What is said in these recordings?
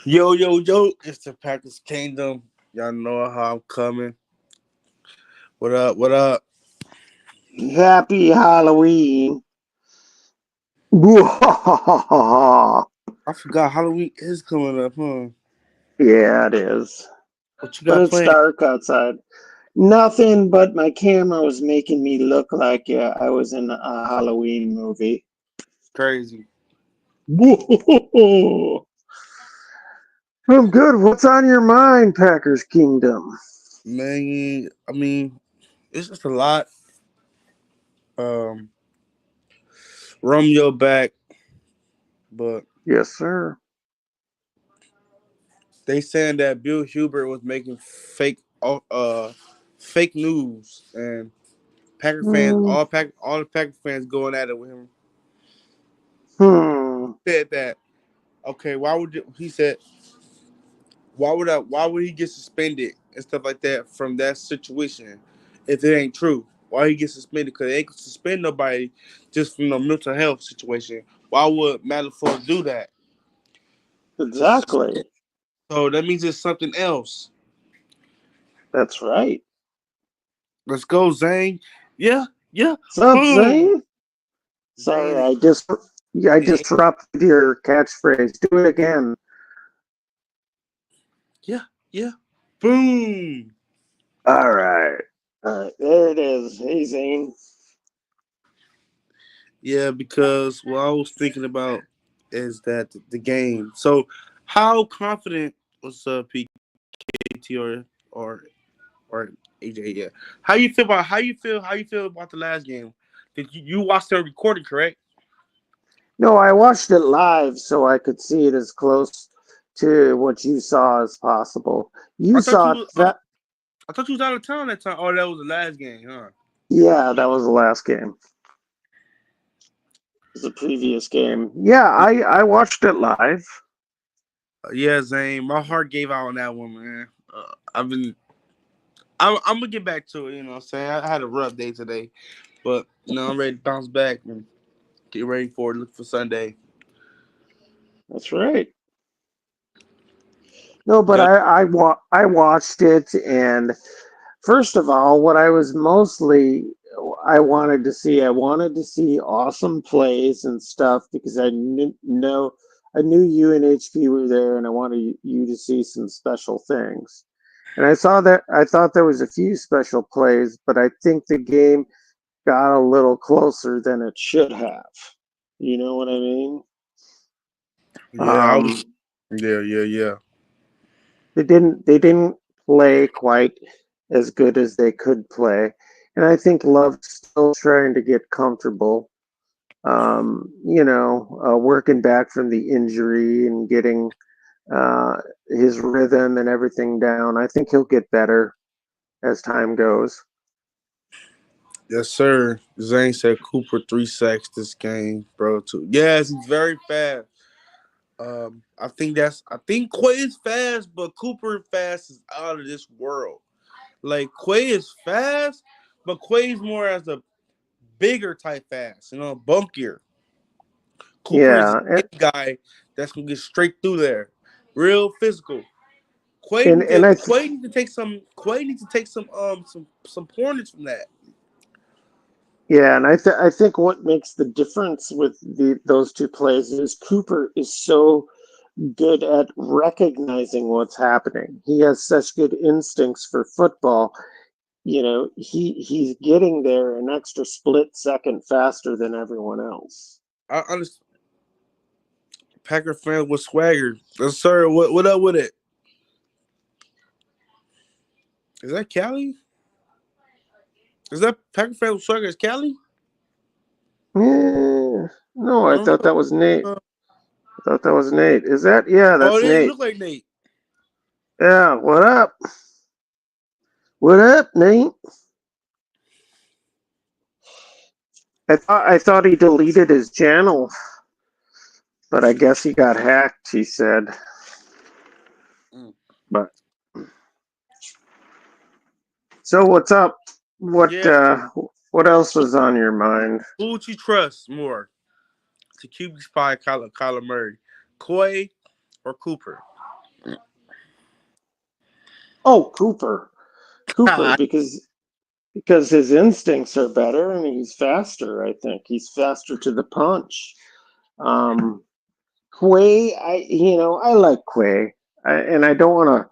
Yo, yo, yo, it's the Packers Kingdom. Y'all know how I'm coming. What up, what up? Happy Halloween. yeah, I forgot Halloween is coming up, huh? it is. What you But got it's planned? dark outside. Nothing but my camera was making me look like I was in a Halloween movie. Crazy. I'm good. What's on your mind, Packers Kingdom? Man, it's just a lot. Um, Romeo back, but Yes, sir. they saying that Bill Hubert was making fake news, and Packer fans, Hmm. all the Packer fans going at it with him. Hmm. Said that, okay, he said, why would he get suspended and stuff like that from that situation if it ain't true? Why he get suspended? Because they ain't gonna suspend nobody just from a mental health situation. Why would Manafort do that? Exactly. So that means it's something else. That's right. Let's go, Zane. Yeah, yeah. What's up, Boom. Zane? Sorry, Zane. I Zane. disrupted your catchphrase. Do it again. Yeah, yeah. Boom. All right. All right. There it is. Hey, Zane. Yeah, because what I was thinking about is that the game. So, how confident was PKT or AJ? Yeah. How you feel about the last game? Did you watch the recording? Correct. No, I watched it live so I could see it as close to what you saw as possible. You I thought saw you it was that, I thought you was out of town that time. Oh, that was the last game, huh? yeah, that was the last game. It was the previous game. Yeah, I watched it live. Yeah, Zane. My heart gave out on that one, man. I've been. I'm gonna get back to it. You know, what I'm saying I had a rough day today, but I'm ready to bounce back and get ready for it. Look for Sunday. That's right. No, but Got I watched it, and first of all, what I wanted to see awesome plays and stuff because I knew you and HP were there, and I wanted you to see some special things. And I thought there was a few special plays, but I think the game got a little closer than it should have. You know what I mean? yeah. I was. Um, Yeah, yeah, yeah. they didn't play quite as good as they could play, and I think Love's still trying to get comfortable. Working back from the injury and getting uh, his rhythm and everything down. I think he'll get better as time goes. Yes, sir. Zane said Cooper 3 sacks this game, bro. Too. Yes, he's very fast. I think Quay is fast, but Cooper fast is out of this world. Like Quay is fast, but Quay's more as a bigger type fast, bulkier. Cooper is a Yeah, skinny guy that's gonna get straight through there, real physical. and Quay needs to take some pointers from that. yeah, and I think what makes the difference with those two plays is Cooper is so good at recognizing what's happening. He has such good instincts for football. He's getting there an extra split second faster than everyone else. I understand. Packer fans with swagger. Yes, sir. What up with it? Is that Cali? Is that Packer fans with swagger? Is Cali? No, I I don't thought that was Nate. know. I thought that was Nate. Is that? Yeah, Oh, that's they Nate. look like Nate. Yeah, what up? What up, Nate? I thought he deleted his channel, but I guess he got hacked, he said. Mm. But so what's up? What Yeah. uh what else was on your mind? Who would you trust more to QB spy Kyler Murray, Coy or Cooper? Oh, Cooper, because his instincts are better and he's faster. I think he's faster to the punch. Um, Quay, I like Quay, and I don't want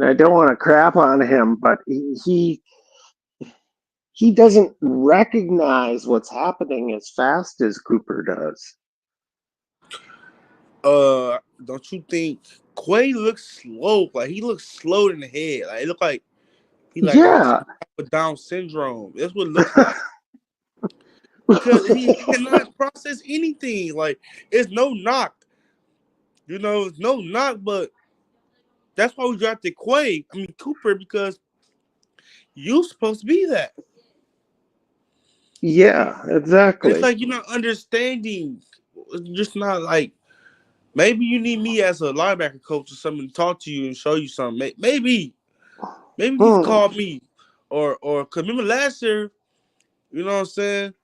to crap on him, but he doesn't recognize what's happening as fast as Cooper does. Don't you think Quay looks slow? Like he looks slow in the head. Like it look like he like got Yeah. some type of Down syndrome. That's what it looks like. Because he cannot process anything. Like it's no knock. It's no knock, but that's why we drafted Cooper, because you supposed to be that. Yeah, And it's exactly. like you're not understanding. It's just not like maybe you need me as a linebacker coach or something to talk to you and show you something. Maybe he's Hmm. called me, or cause remember last year, you know what I'm saying?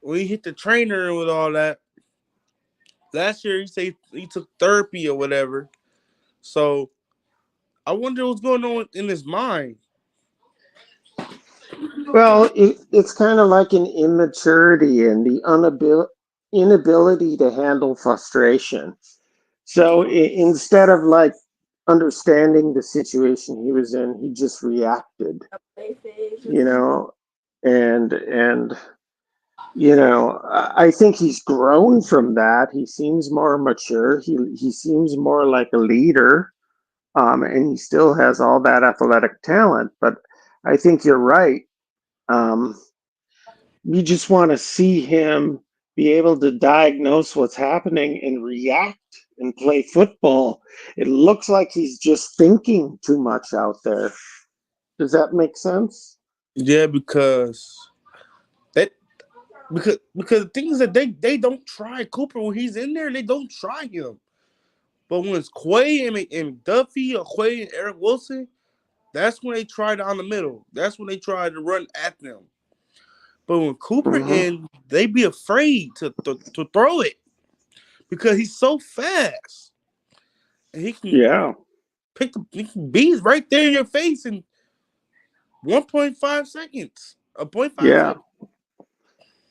When he hit the trainer and with all that, last year he said he took therapy or whatever. So I wonder what's going on in his mind. Well, it's kind of like an immaturity and the inability to handle frustration. So instead of like understanding the situation he was in, he just reacted, you know, and I think he's grown from that. He seems more mature. He seems more like a leader, and he still has all that athletic talent. But I think you're right. Um, you just want to see him be able to diagnose what's happening and react and play football. It looks like he's just thinking too much out there. Does that make sense? Yeah, that because the thing is that they don't try Cooper when he's in there. They don't try him. But when it's Quay and Duffy or Quay and Eric Wilson, that's when they try down the middle. That's when they try to run at them. But when Cooper Hmm. in, they be afraid to throw it because he's so fast and Yeah, he can be right there in your face in 1.5 seconds, a point 5 yeah. seconds.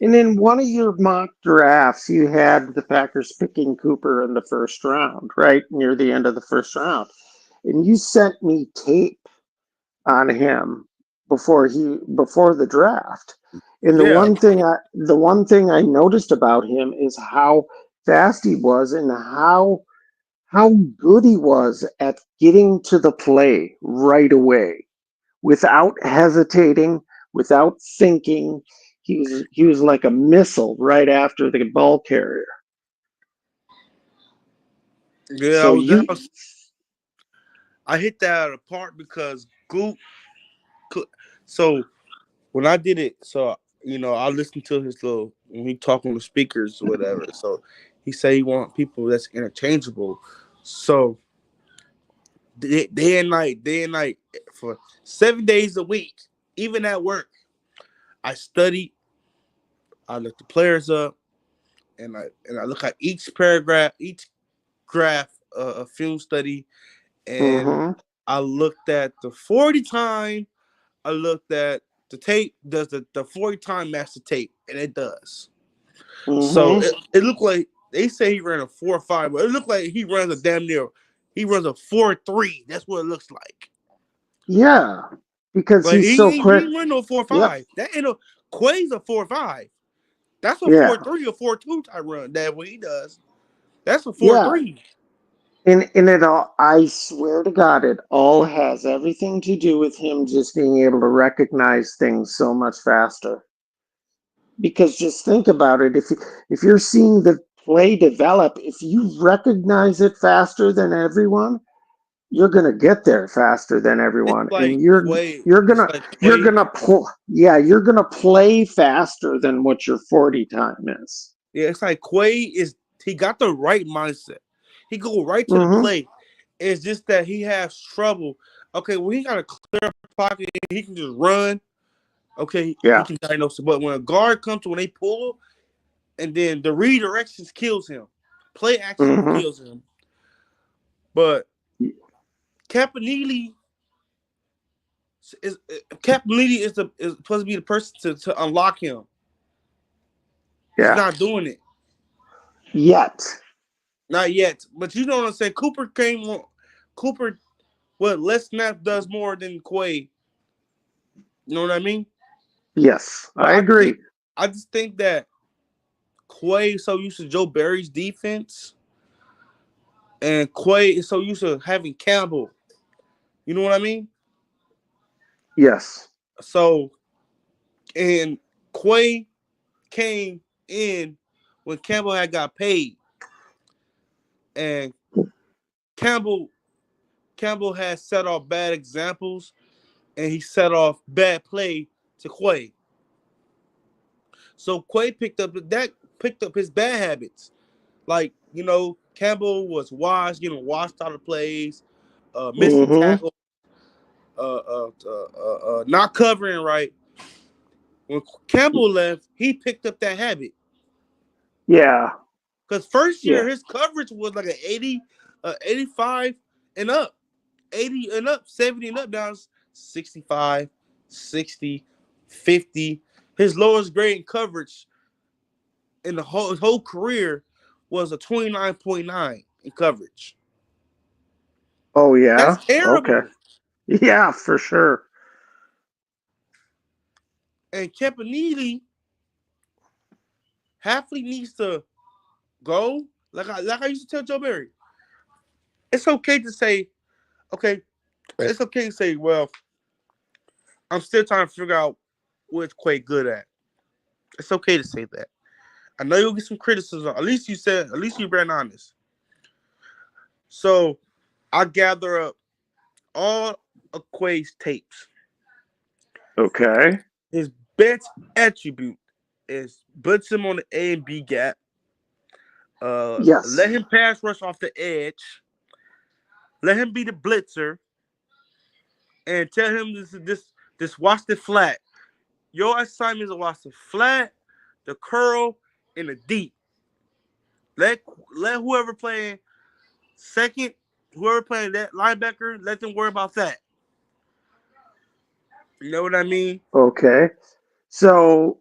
And in one of your mock drafts, you had the Packers picking Cooper in the first round, right near the end of the first round, and you sent me tape on him before the draft. And Yeah, the one thing I noticed about him is how fast he was and how good he was at getting to the play right away without hesitating, without thinking. He was like a missile right after the ball carrier. yeah. So you I hit that out of the park because Goop. So when I did it, so I listened to his little when he talk on the speakers or whatever. So he say he want people that's interchangeable. So day and night for 7 days a week, even at work, I studied. I looked the players up, and I look at each paragraph, each graph, a film study, and mhm I looked at the 40 time. I looked at the tape. Does the 40 time match the tape? And it does. So mhm it looked like they say he ran a 4.5, but it looked like he runs a damn near. He runs a 4.3. That's what it looks like. yeah, because Like he's he so ain't he quick. ain't run no four Yep. five. That ain't a Quay's a 4.5. That's a Yeah. 4.3 or 4.2 type run. That what he does. That's a four Yeah. three. And it all, I swear to God, it all has everything to do with him just being able to recognize things so much faster. Because just think about it, if you're seeing the play develop, if you recognize it faster than everyone, you're gonna get there faster than It's everyone, and like Quay. you're It's gonna like you're Quay. gonna pull. Yeah, you're gonna play faster than what your 40 time is. Yeah, it's like Quay is he got the right mindset. He go right to the Mm-hmm. play. It's just that he has trouble. Okay, when he got a clear pocket, he can just run. Okay, he Yeah. can diagnose it. But when a guard comes to when they pull, and then the redirections kills him. Play action Mm-hmm. kills him. But Campanile, Capellini is supposed to be the person to unlock him. He's Yeah. not doing it. Yet. Not yet. But you know what I'm saying? Cooper, what less snap does more than Quay. You know what I mean? Yes, But I agree. I just think that Quay is so used to Joe Barry's defense, and Quay is so used to having Campbell. You know what I mean? Yes. So, and Quay came in when Campbell had got paid, and Campbell Campbell has set off bad examples, and he set off bad play to Quay. So Quay picked up his bad habits. Like, Campbell was getting washed out of plays, missing Mm-hmm. tackles, not covering right. When Campbell left, he picked up that habit. Yeah. Because first Yeah. year, his coverage was like an 80, 85 and up. 80 and up, 70 and up, down 65, 60, 50. His lowest grade in coverage in his whole career was a 29.9 in coverage. Oh, yeah. That's Okay. terrible. Yeah, for sure. And Campanile Halfley needs to go. Like I used to tell Joe Barry. It's okay to say, okay, it's okay to say, well, I'm still trying to figure out what's Quay good at. It's okay to say that. I know you'll get some criticism. At least you been honest. So I gather up all of Quay's tapes. Okay. His best attribute is blitz him on the A and B gap. Yes. Let him pass rush off the edge. Let him be the blitzer, and tell him this watch the flat. Your assignment is to watch the flat, the curl, and the deep. Let let whoever playing second, whoever playing that linebacker, let them worry about that. You know what I mean? Okay. So,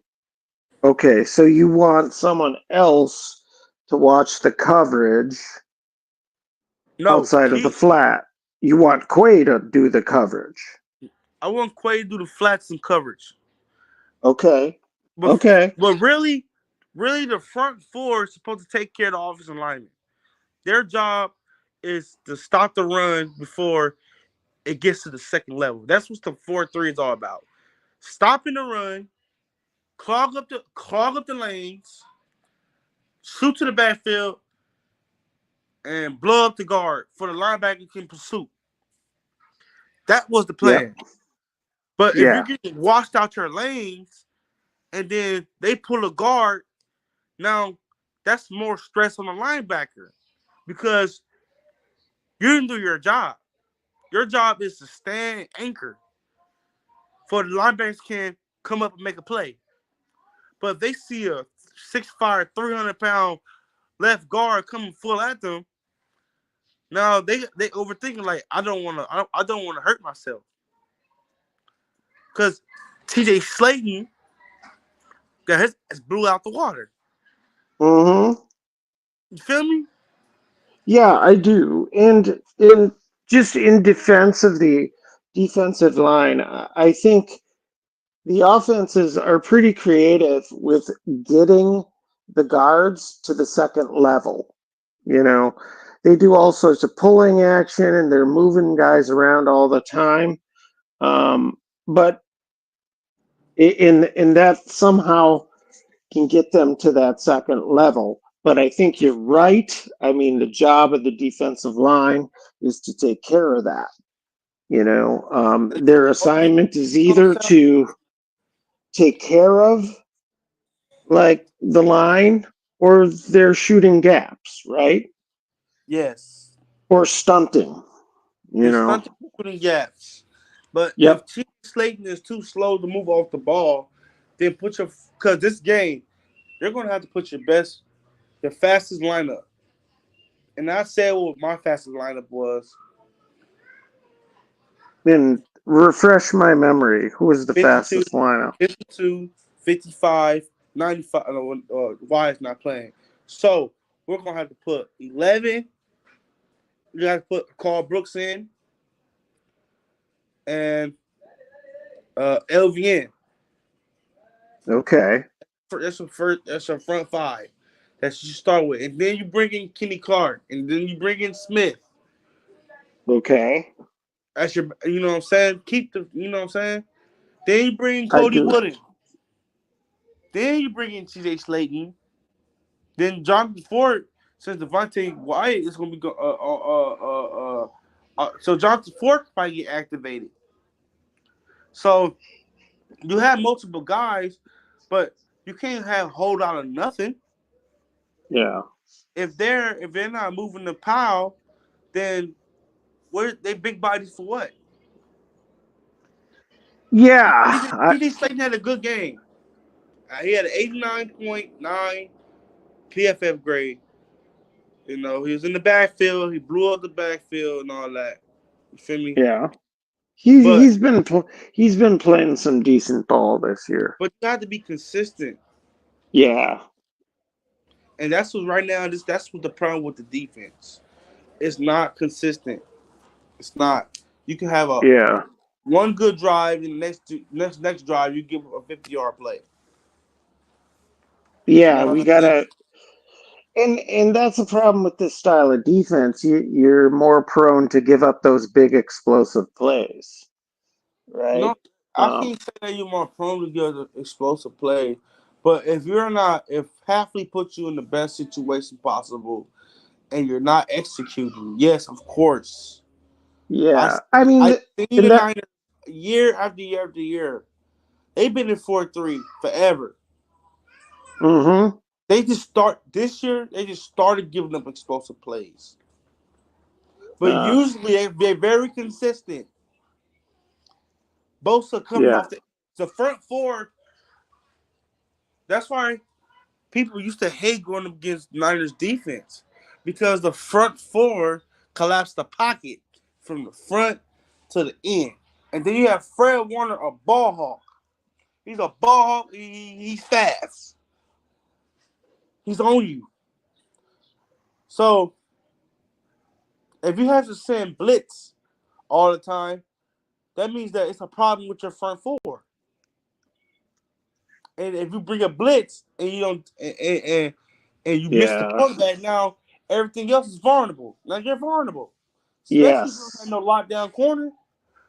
okay. So you want someone else to watch the coverage No, outside of the flat. You want Quay to do the coverage. I want Quay to do the flats and coverage, Okay. but Okay. but really, the front four is supposed to take care of the offensive linemen. Their job is to stop the run before it gets to the second level. That's what the 4-3 is all about. Stopping the run, clog up the lanes, shoot to the backfield, and blow up the guard for the linebacker can pursue. That was the Yep. plan. But if you're Yeah. getting washed out your lanes and then they pull a guard, now that's more stress on the linebacker because you didn't do your job. Your job is to stand anchor for the linebackers can come up and make a play. But if they see a 6'5", 300-pound left guard coming full at them, now they overthinking like I don't want to hurt myself because T.J. Slayton got his blew out the water. Mm-hmm. You feel me? Yeah, I do. And in defense of the defensive line, I think the offenses are pretty creative with getting the guards to the second level. You know, they do all sorts of pulling action and they're moving guys around all the time. But in that somehow can get them to that second level. But I think you're right. I mean, the job of the defensive line is to take care of that. Their assignment is either to take care of like the line or they're shooting gaps, right? Yes. Or stunting, you It's know. stunting shooting gaps. But if Yep. T.J. Slayton is too slow to move off the ball, then because this game, you're gonna have to put your fastest lineup. And I said what my fastest lineup was. And refresh my memory. Who was the 52, fastest lineup? 52, 55, 95. Why is not playing? So we're gonna have to put 11. We got to put Carl Brooks in and LVN. Okay. That's your front five. That you start with, and then you bring in Kenny Clark, and then you bring in Smith. Okay. That's your, you know what I'm saying. Keep the, you know what I'm saying. Then you bring in I Cody do. Wooden. Then you bring in T.J. Slayton. Then Jonathan Ford, since Devontae Wyatt is going to be so Jonathan Ford probably get activated. So you have multiple guys, but you can't have hold out of nothing. Yeah. If they're not moving the pile, then what they big bodies for what? Yeah. TJ Slayton had a good game. He had an 89.9 PFF grade. You know, he was in the backfield. He blew up the backfield and all that. You feel me? Yeah. He's But he's been he's been playing some decent ball this year. but you have to be consistent, Yeah. and that's what right now. That's what the problem with the defense. It's not consistent. It's not. You can have a Yeah. one good drive, and next drive you give a 50-yard play. You Yeah. know what We I'm saying? gotta. And that's a problem with this style of defense. You're more prone to give up those big explosive plays, right? No, I Um, can't say that you're more prone to get an explosive play, but if Halfley puts you in the best situation possible and you're not executing, yes, of course. I yeah. I mean, I see and the that. Niners year after year after year. They've been in 4-3 forever. Mm-hmm. They just start this year. They just started giving up explosive plays, but Uh, usually they're very consistent. Bosa coming yeah. off the front four. That's why people used to hate going up against Niners defense because the front four collapsed the pocket from the front to the end. And then you have Fred Warner, a ball hawk. He's a ball hawk. He's fast. He's on you. So if you have to send blitz all the time, that means that it's a problem with your front four. And if you bring a blitz and you don't and you miss the Yeah. quarterback, now everything else is vulnerable. Now you're vulnerable, especially if you don't have Yes. no lockdown corner.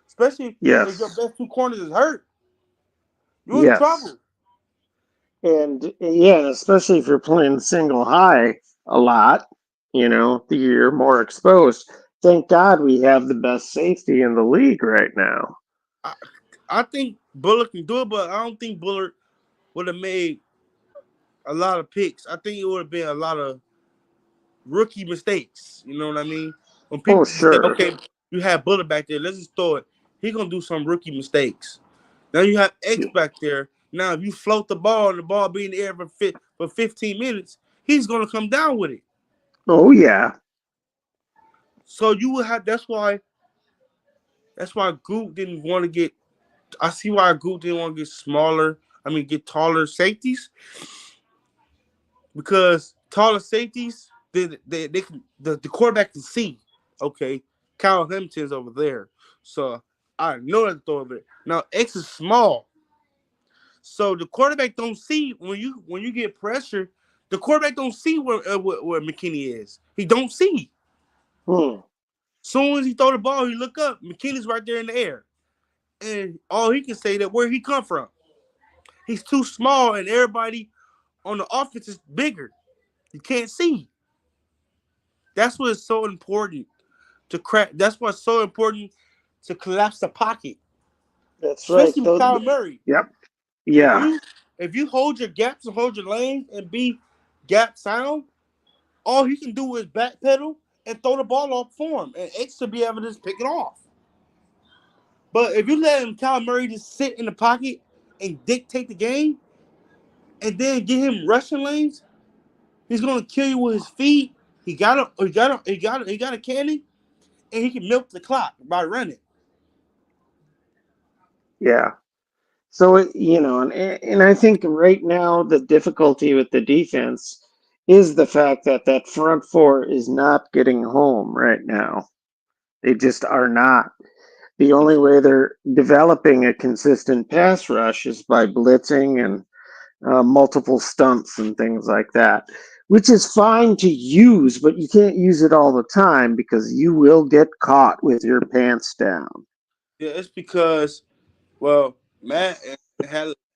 Especially if your Yes. best two corners is hurt, you're in Yes. trouble. And yeah, especially if you're playing single high a lot, you're more exposed. Thank God we have the best safety in the league right now. I, I think Bullard can do it, but I don't think Bullard would have made a lot of picks. I think it would have been a lot of rookie mistakes. You know what I mean? When Oh, people just say, sure. "Okay, you have Bullard back there, let's just throw it," he gonna do some rookie mistakes. Now you have X back there. Now if you float the ball and the ball be in the air for 15 minutes, he's gonna come down with it. Oh, yeah. So you would have. That's why Goop didn't want to get. I see why Goop didn't want to get smaller. I mean, get taller safeties because taller safeties, they can the quarterback can see. Okay, Kyle Hamilton's over there, so I know that throw over there. Now X is small, so the quarterback don't see when you get pressure. The quarterback don't see where McKinney is. He don't see. Hmm. Soon as he throw the ball, he look up. McKinney's right there in the air, and all he can say that where he come from. He's too small, and everybody on the offense is bigger. You can't see. That's what is so important to crack. That's what's so important to collapse the pocket, That's right. especially with Kyler Murray. Yep. If Yeah. you if you hold your gaps and hold your lanes and be gap sound, all he can do is backpedal and throw the ball off for him, and X to be able to just pick it off. But if you let him, Kyler Murray, just sit in the pocket and dictate the game, and then get him rushing lanes, he's gonna kill you with his feet. He got a cannon, and he can milk the clock by running. Yeah. So and I think right now the difficulty with the defense is the fact that that front four is not getting home right now. They just are not. The only way they're developing a consistent pass rush is by blitzing and multiple stunts and things like that, which is fine to use, but you can't use it all the time because you will get caught with your pants down. Yeah, it's because well, Matt and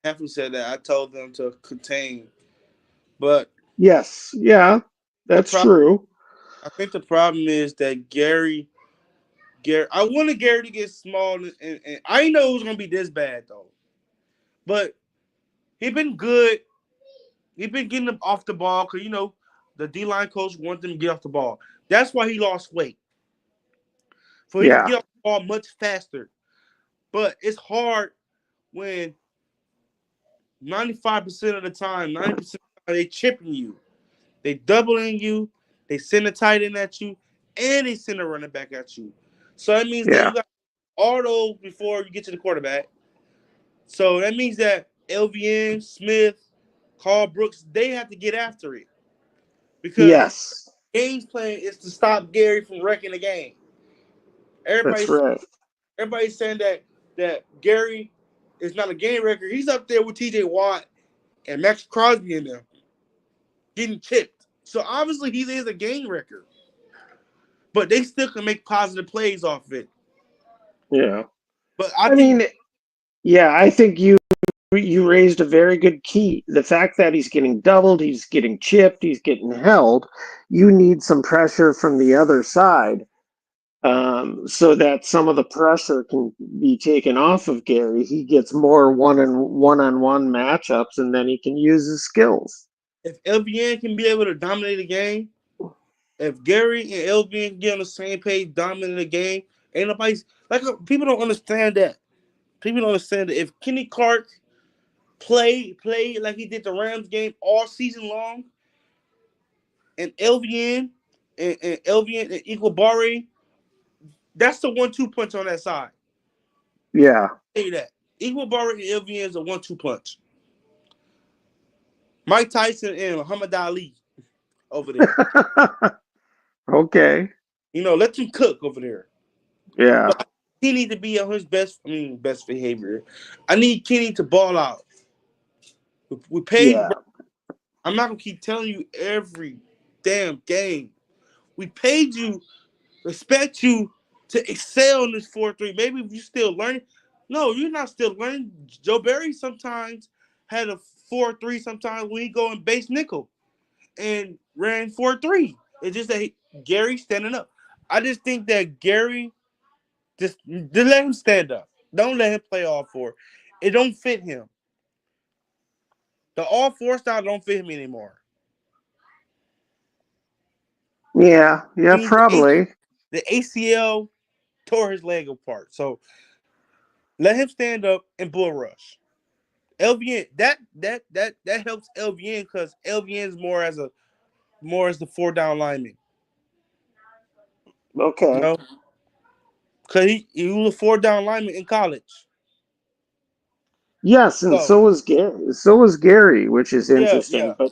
Haffley said that I told them to contain, but Yes, yeah, the that's problem true. I think the problem is that Gary, I wanted Gary to get small, and I didn't know it was gonna be this bad though. But he been good. He been getting them off the ball because the D line coach wanted them to get off the ball. That's why he lost weight, for he can Yeah, get off the ball much faster. But it's hard when 95% of the time, 90% of the time, they chipping you, they doubling you, they send a tight end at you, and they send a running back at you. So that means that yeah, you got all those before you get to the quarterback. So that means that LVN, Smith, Carl Brooks, they have to get after it because yes, game's plan is to stop Gary from wrecking the game. that's Everybody's right. everybody's saying that Gary is not a game wrecker. He's up there with T.J. Watt and Max Crosby in there getting chipped. So obviously he is a game wrecker, but they still can make positive plays off of it. Yeah. But I I think mean, yeah, I think you raised a very good key. The fact that he's getting doubled, he's getting chipped, he's getting held. You need some pressure from the other side, so that some of the pressure can be taken off of Gary. He gets more one-on-one matchups, and then he can use his skills. if LVN can be able to dominate the game, if Gary and LVN can get on the same page, dominate the game, ain't nobody's like people don't understand that. People don't understand that if Kenny Clark play like he did the Rams game all season long, and LVN and LVN and Iguabare, that's the 1-2 punch on that side. Yeah. Say that. Iguabare and LVN is a 1-2 punch. Mike Tyson and Muhammad Ali over there. Okay. Let them cook over there. Yeah. But he need to be on his best behavior. I need Kenny to ball out. We paid. Yeah. I'm not gonna keep telling you every damn game. We paid you, expect you to excel in this 4-3. Maybe if you still learning. No, you're not still learning. Joe Barry sometimes had a 4-3 sometimes when he go in base nickel and ran 4-3. It's just that Gary standing up. I just think that Gary just let him stand up. Don't let him play all four. It don't fit him. The all four style don't fit him anymore. Yeah. He Yeah. needs Probably. the ACL tore his leg apart. So let him stand up and bull rush. LVN that helps LVN because LVN is more as the 4 down lineman. You Okay. know, because he was a 4 down lineman in college. Yes, and So so was Gary. So was Gary, which is yeah, interesting. yeah,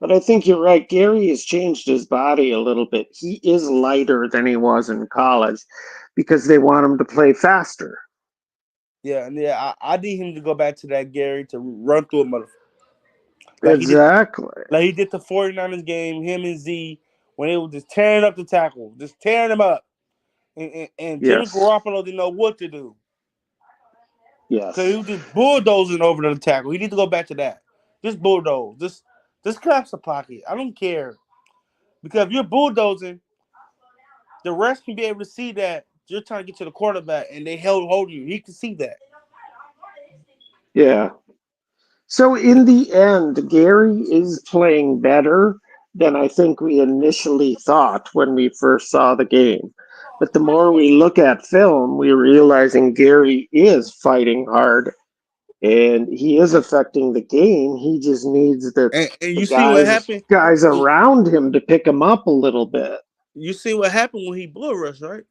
But I think you're right. Gary has changed his body a little bit. He is lighter than he was in college because they want him to play faster. yeah, and yeah. I need him to go back to that Gary to run through a motherfucker like he did Exactly. like he did the 49ers game. Him and Z when they were just tearing up the tackle, just tearing them up, and Jimmy Yes. Garoppolo didn't know what to do. Cause he Yes. was just bulldozing over the tackle. He need to go back to that. Just bulldoze. Just collapse the pocket. I don't care. Because if you're bulldozing, the rest can be able to see that you're trying to get to the quarterback and they hold you. He can see that. Yeah. So in the end, Gary is playing better than I think we initially thought when we first saw the game. But the more we look at film, we're realizing Gary is fighting hard and he is affecting the game. He just needs And the you see what happened. guys around him to pick him up a little bit. You see what happened when he bull rushed, right?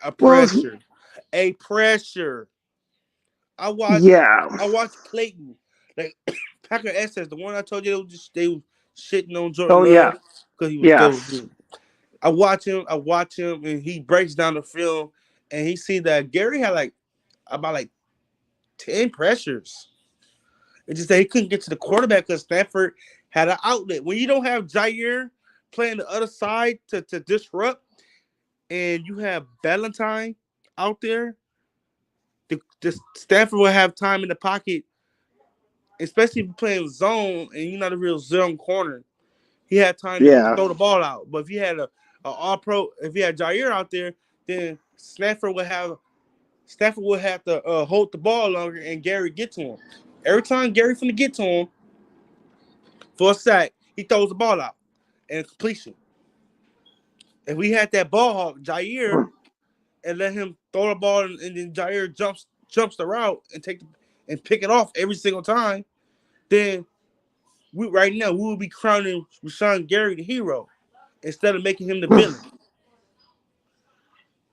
A Well, pressure. A pressure. I watched Yeah. I watched Clayton. Like Packer SS, the one I told you they was shitting on Oh Jordan yeah. Love because he was Yes. good. I watch him, and he breaks down the film, and he see that Gary had like about like 10 pressures. It's just that he couldn't get to the quarterback because Stanford had an outlet. When you don't have Jair playing the other side to disrupt, and you have Valentine out there, the Stanford will have time in the pocket, especially if you're playing zone and you're not a real zone corner. He had time to Yeah. throw the ball out. But if you had a all pro, if you had Jair out there, then Stafford would have to hold the ball longer and Gary get to him. Every time Gary finna get to him for a sack, he throws the ball out and completion. If we had that ball hawk, Jair, and let him throw the ball and then Jair jumps the route and and pick it off every single time, then we right now we would be crowning Rashawn Gary the hero instead of making him the villain.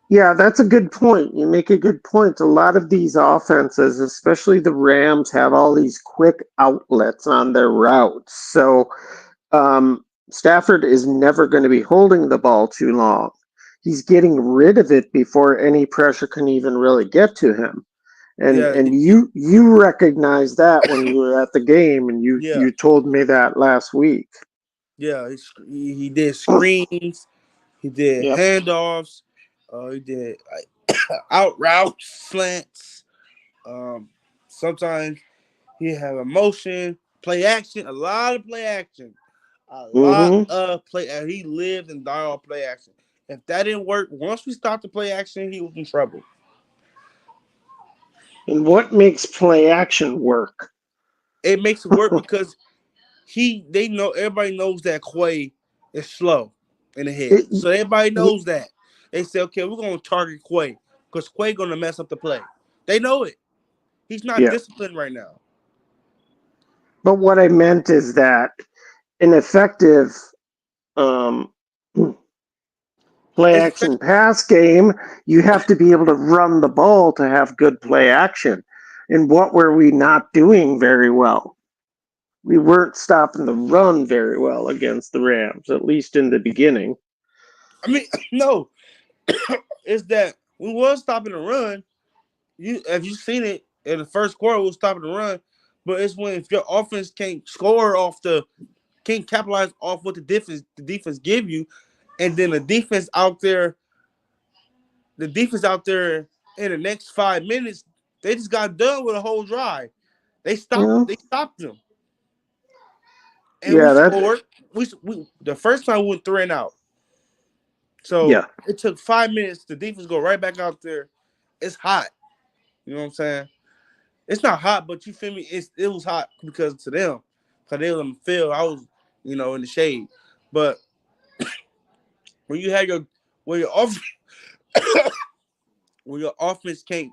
Yeah, that's a good point. You make a good point. A lot of these offenses, especially the Rams, have all these quick outlets on their routes. So Stafford is never going to be holding the ball too long. He's getting rid of it before any pressure can even really get to him. And Yeah, and you recognize that when you were at the game, and yeah, you told me that last week. yeah. He did screens, he did Yep. handoffs, he did like, out routes, slants. Um, sometimes he have emotion, play action, a lot of play action, a lot Hmm. of play. He lived and died on play action. If that didn't work, once we stopped the play action, he was in trouble. And what makes play action work? It makes it work because they know everybody knows that Quay is slow in the head, It, so everybody y- knows that. They say, okay, we're gonna target Quay because Quay gonna mess up the play. They know it. He's not yeah. disciplined right now. But what I meant is that an effective um, play It's action pass game, you have to be able to run the ball to have good play action. And what were we not doing very well? We weren't stopping the run very well against the Rams, at least in the beginning. I mean, no, it's that we was stopping the run. You have you seen it in the first quarter? We was stopping the run, but it's when if your offense can't score can't capitalize off what the defense give you, and then the defense out there in the next 5 minutes, they just got done with a whole drive. They You stopped. know? They stopped them, and we Yeah, that. scored. We the first time we went 3 and out. So Yeah, it took 5 minutes. The defense go right back out there. It's hot. You know what I'm saying? It's not hot, but you feel me? It was hot because to them, because they was in the field. I was, in the shade. But when you have when your off when your offense can't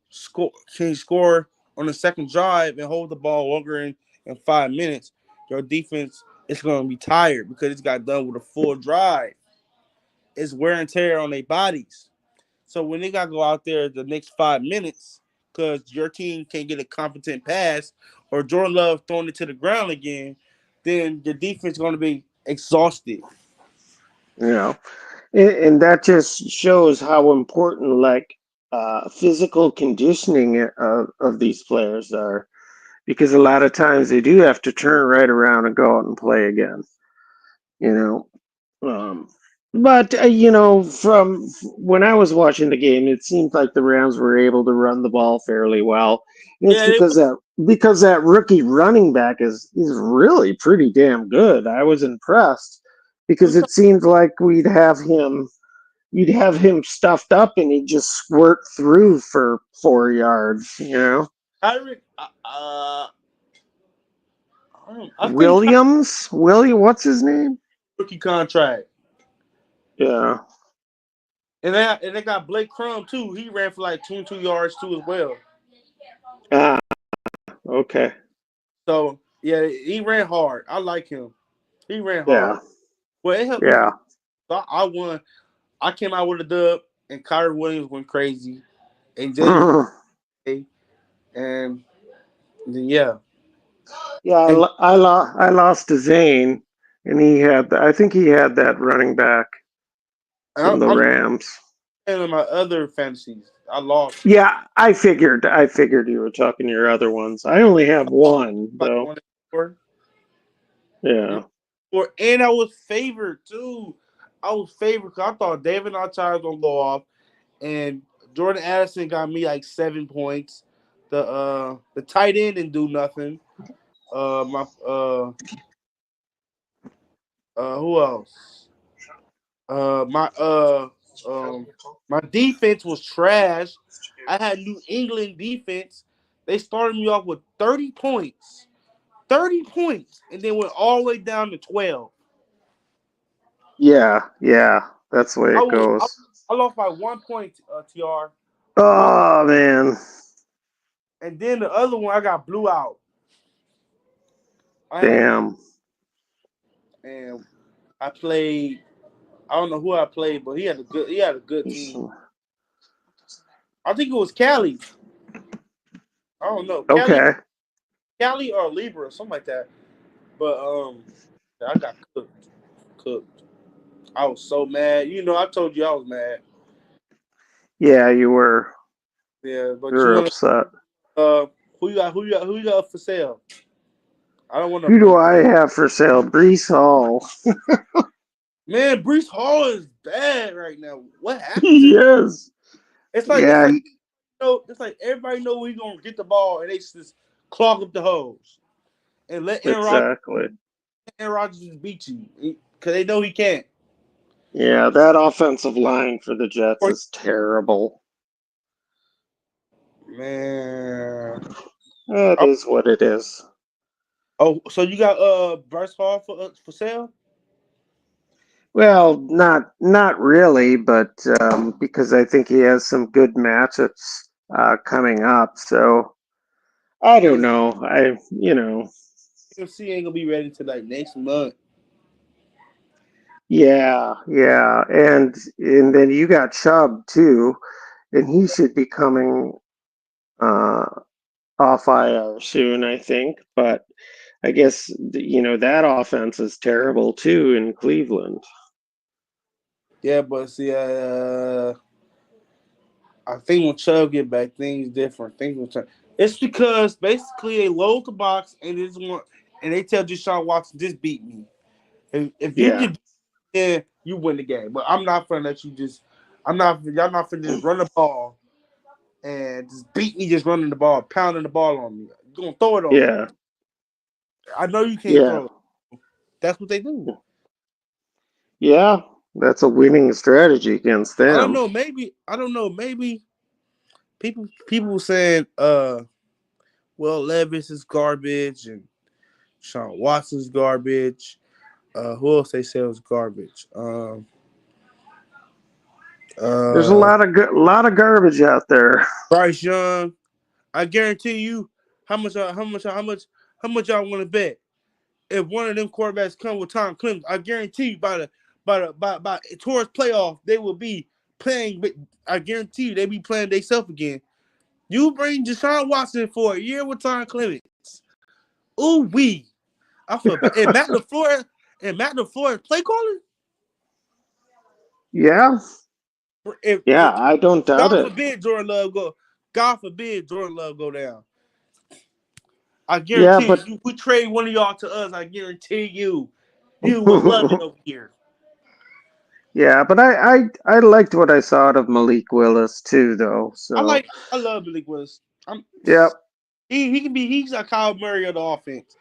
score on the second drive and hold the ball longer in 5 minutes, your defense is gonna be tired because it's got done with a full drive. It's wear and tear on their bodies. So when they gotta go out there the next 5 minutes because your team can't get a competent pass or Jordan Love throwing it to the ground again, then the defense is gonna be exhausted. you know, and that just shows how important physical conditioning of these players are, because a lot of times they do have to turn right around and go out and play again. You know, Um, but from when I was watching the game, it seemed like the Rams were able to run the ball fairly well. And it's Yeah, they, because that rookie running back is really pretty damn good. I was impressed because it seemed like you'd have him stuffed up and he'd just squirt through for 4 yards. Tyreek, I think William, what's his name? rookie contract. Yeah. And they got Blake Crum too. He ran for like 22 yards too as well. Ah, okay. So yeah, he ran hard. I like him. He ran hard. Yeah. Well, it helped me. Yeah. I won. I came out with a dub. and Kyrie Williams went crazy, and Jalen and then yeah, Yeah, and I lost to Zane, and I think he had that running back from the I'm Rams. in my other fantasies. I lost Yeah, I figured you were talking your other ones. I only have one like though. 1-4. Yeah. And I was favored too. I was favored because I thought David Nachai was gonna go off, and Jordan Addison got me like 7 points. The tight end didn't do nothing. My who else? Uh my uh my defense was trash. I had New England defense. They started me off with 30 points. 30 points and then went all the way down to 12. Yeah, yeah. That's the way I it was goes. I lost by 1 point, TR. One, Oh man. and then the other one I got blew out. I had Damn. and I played. I don't know who I played, but he had a good team. I think it was Cali. I don't know Cali, Okay. Cali or Libra, something like that. But I got cooked. I was so mad. I told you I was mad. Yeah, you were. Yeah, You but you were want upset. to who you got for sale? I don't want to Who do Malik. I have for sale? Brees Hall. Man, Brees Hall is bad right now. What happened to him? Yes. It's like it's Yeah, like it's like everybody know he's gonna get the ball and they just clog up the holes and let exactly. Aaron Rodgers just beat you because they know he can't. Yeah, that offensive line for the Jets Or- is terrible. Man, That oh, is what it is. so you got Bryce Hall for sale? Well, not really, but because I think he has some good matchups coming up. So I don't His know. NFC ain't gonna be ready till like next month. Yeah, yeah, and then you got Chubb too, and he should be coming uh, off IR soon, I think. But I guess that offense is terrible too in Cleveland. Yeah, but see, I think when Chubb get back, things different. Things will turn. It's because basically they load the box and they tell Deshaun Watson, just beat me. If you Yeah, can, then you win the game. But I'm not gonna let you just. I'm not. Y'all not gonna just run the ball and just beat me, just running the ball, pounding the ball on me. You're gonna throw it on me. yeah, I know you can't yeah, throw it. That's what they do. yeah. That's a winning strategy against I don't them. know. Maybe I don't know. Maybe people saying, well, Levis is garbage and Sean Watson's garbage. Who else they say was garbage? There's a Uh, lot of garbage out there. Bryce Young. I guarantee you, how much y'all want to bet? If one of them quarterbacks come with Tom Clemson, I guarantee you by towards playoff they will be playing. I guarantee you they be playing themselves again. You bring Deshaun Watson for a year with Tom Clemens. Ooh wee! I feel bad. And Matt LaFleur play calling. Yeah, yeah. If I don't doubt God it. forbid Jordan Love go, God forbid Jordan Love go down. I Yeah, guarantee but you, we trade one of y'all to us. I guarantee you will love it over here. yeah, but I liked what I saw out of Malik Willis too, though. So I love Billy Willis. I'm yep, he can be he's a Kyle Murray of the offense.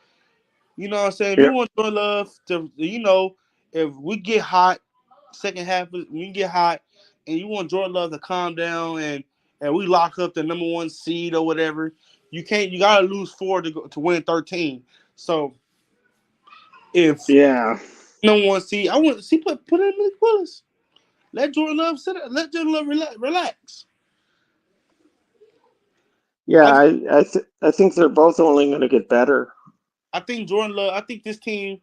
You know what I'm saying? If you yep, want Jordan Love to if we get hot, second half we get hot and you want Jordan Love to calm down and we lock up the number one seed or whatever, you gotta lose four to win 13. So if yeah, number one seed, I want to see put in Malik Willis. Let Jordan Love let Jordan Love relax. yeah. I I think they're both only going to get better. I think Jordan Love. I think this team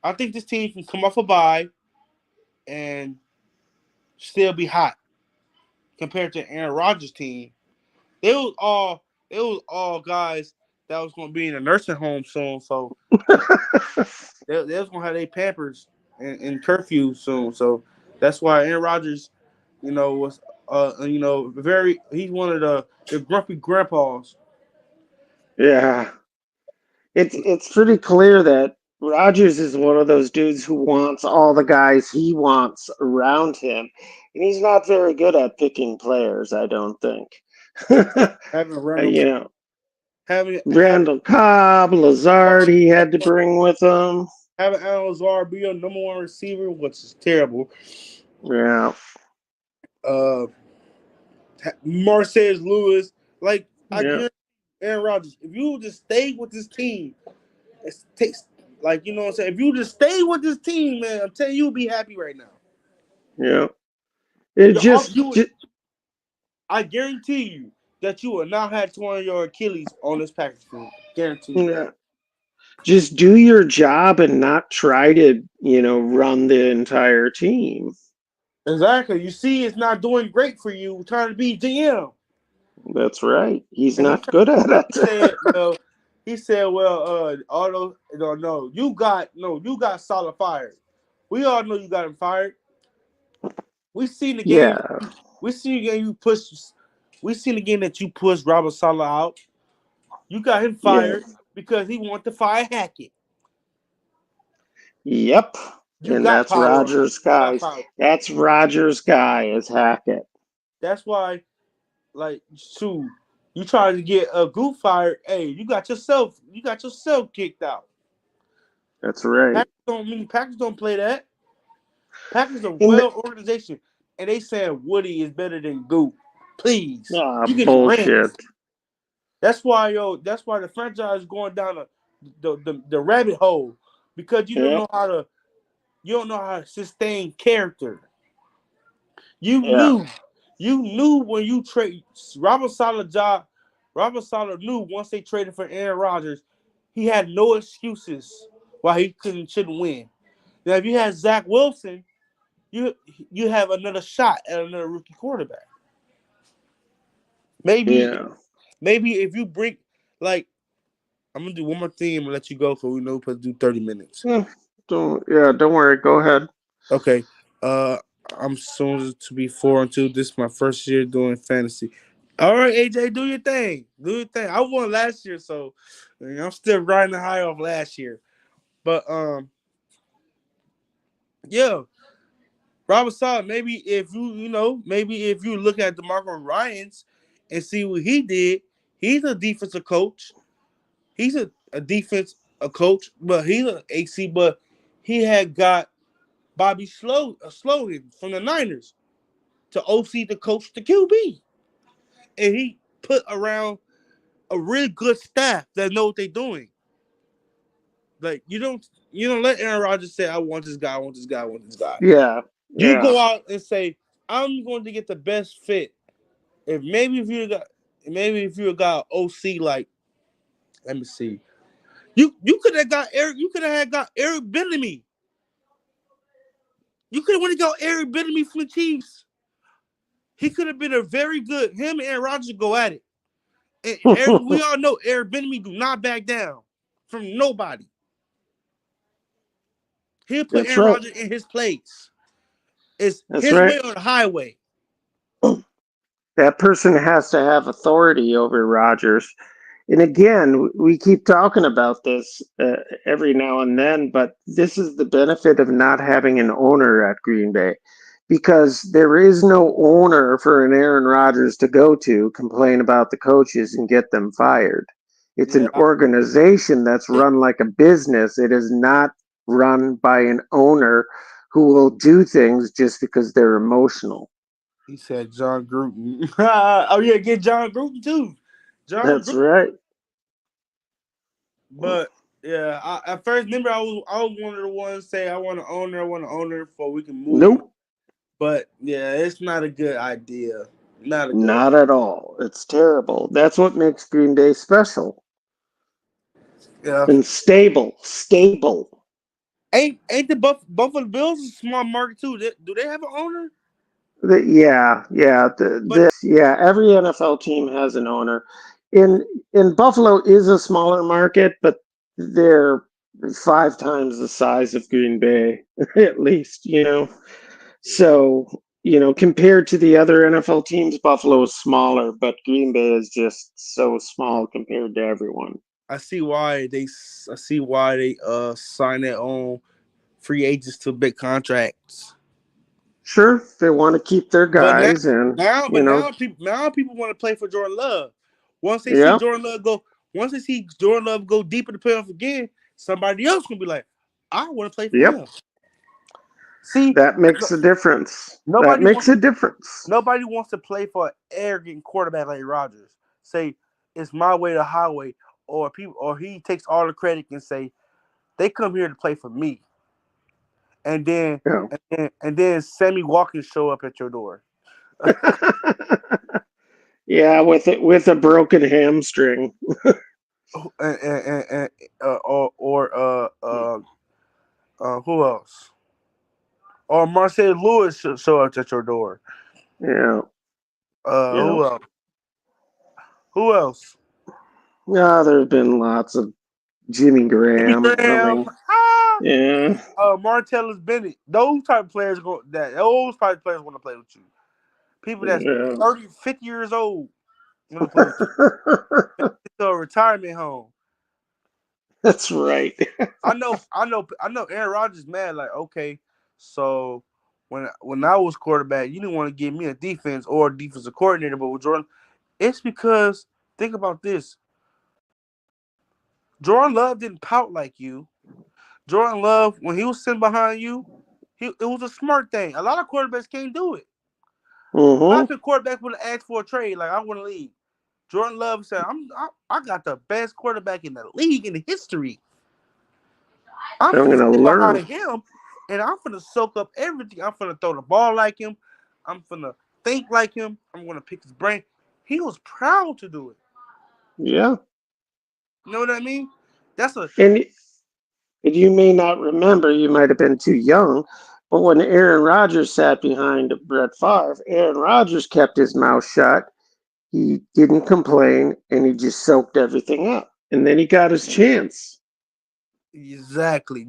can come off a bye and still be hot. compared to Aaron Rodgers' team. It was all guys that was going to be in a nursing home soon, so they was going to have their Pampers and curfew soon. So that's why Aaron Rodgers, was very he's one of the grumpy grandpas. Yeah. It's pretty clear that Rogers is one of those dudes who wants all the guys he wants around him. And he's not very good at picking players, I don't think. Having Randall You know, having Randall Cobb, Lazard, he had to bring with him. having Alan Lazard be your number one receiver, which is terrible. Yeah, Uh, Marcellus Lewis, like I yeah, guarantee Aaron Rodgers, if you just stay with this team, it takes like you know what I'm saying. If you just stay with this team, man, I'm telling you, you'll be happy right now. yeah. It Your off, just, I guarantee you that you will not have torn your Achilles on this Packers team. Guarantee you that. yeah. Just do your job and not try to, run the entire team. Exactly. You see, it's not doing great for you trying to be GM. That's right. He's And not good at he said, it. well, all those don't know. You got Salah fired. We all know you got him fired. We seen the game. Yeah, We seen the game you pushed. We seen the game that you pushed Robert Salah out. You got him yeah. fired because he wanted to fire Hackett. Yep. You And got that's power. Rogers' You got guys. power. That's Rogers' guy is Hackett. That's why, like, shoot, you trying to get a goof fired. Hey, you got yourself kicked out. That's right. Packers don't play that. Packers are And well organization, and they saying Woody is better than Goop. Please, you getting bullshit. rants. That's why the franchise is going down the rabbit hole because Yep. you don't know how to sustain character. You Yeah. knew, you knew when you trade Robert Saleh job. Robert Saleh knew once they traded for Aaron Rodgers, he had no excuses why he shouldn't win. Now, if you had Zach Wilson, you you have another shot at another rookie quarterback. Maybe Yeah. maybe if you bring like I'm gonna do one more thing and let you go because we know we're supposed to do 30 minutes. Don't worry. Go ahead. Okay. Uh I'm soon to be 4-2. This is my first year doing fantasy. All right, AJ, do your thing. Do your thing. I won last year, so I'm still riding the high off last year. But yeah, Robert Sala, maybe if maybe if you look at DeMarco Ryans and see what he did, he's a defensive coach. He's a defense a coach, but he's an AC, but he had got Bobby Slogan from the Niners to OC to coach the QB. And he put around a really good staff that know what they're doing. Like you don't let Aaron Rodgers say, I want this guy, I want this guy, I want this guy. Yeah. You Yeah. go out and say, I'm going to get the best fit. If you got OC like, let me see. You could have got Eric. You could have got Eric Bellamy. You could have went and got Eric Bellamy from the Chiefs. He could have been a very good. Him and Aaron Rodgers go at it. And we all know Eric Bellamy do not back down from nobody. He'll put That's Aaron right. Rodgers in his place. It's That's his right. way or the highway. That person has to have authority over Rogers. And again, we keep talking about this every now and then, but this is the benefit of not having an owner at Green Bay because there is no owner for an Aaron Rodgers to go to, complain about the coaches, and get them fired. It's an Yeah, organization that's run like a business. It is not run by an owner who will do things just because they're emotional. he said John Gruden. Oh yeah, get John Gruden too. John That's Gruden. right. But yeah, at first, remember I was one of the ones say I want an owner before we can move. Nope. But yeah, it's not a good idea. Not a good. Not at all. It's terrible. That's what makes Green Day special Yeah, and stable. ain't the Buffalo Bills a small market too? Do they have an owner? But Every NFL team has an owner. In Buffalo is a smaller market, but they're 5 times the size of Green Bay, at least, you know. So, compared to the other NFL teams, Buffalo is smaller, but Green Bay is just so small compared to everyone. I see why they sign their own free agents to big contracts. Sure, they want to keep their But now, guys, and people want to play for Jordan Love. Once they see yeah, Jordan Love go, once they see Jordan Love go deep in the playoff again, somebody else gonna be like, I want to play for yep, him. See, that makes a difference. That nobody makes wants a difference. nobody wants to play for an arrogant quarterback like Rodgers. Say it's my way to the highway, or he takes all the credit and say they come here to play for me, and then Yeah. and then Sammy Watkins show up at your door. Yeah, with a broken hamstring. And who else? Or Marcel Lewis show up at your door. Yeah. Yeah. Who else? Who else? Yeah, there's been lots of Jimmy Jimmy Graham. I Graham. mean, yeah. Martellus Bennett. Those type of players those type of players want to play with you. People that's Yeah. 30, 50 years old want to play with you. It's a retirement home. That's right. I know. Aaron Rodgers mad. Like, okay, so when I was quarterback, you didn't want to give me a defense or a defensive coordinator, but with Jordan, it's because think about this. Jordan Love didn't pout like you. Jordan Love, when he was sitting behind you, it was a smart thing. A lot of quarterbacks can't do it. A lot Mm-hmm. of quarterbacks would have asked for a trade, like I want to leave. Jordan Love said, I got the best quarterback in the league in the history. I'm I'm finna gonna sit learn. behind him and I'm finna soak up everything. I'm finna throw the ball like him. I'm finna think like him. I'm gonna pick his brain. He was proud to do it. Yeah. You know what I mean? That's a And you may not remember, you might have been too young, but when Aaron Rodgers sat behind Brett Favre, Aaron Rodgers kept his mouth shut. He didn't complain, and he just soaked everything up. And then he got his chance. exactly.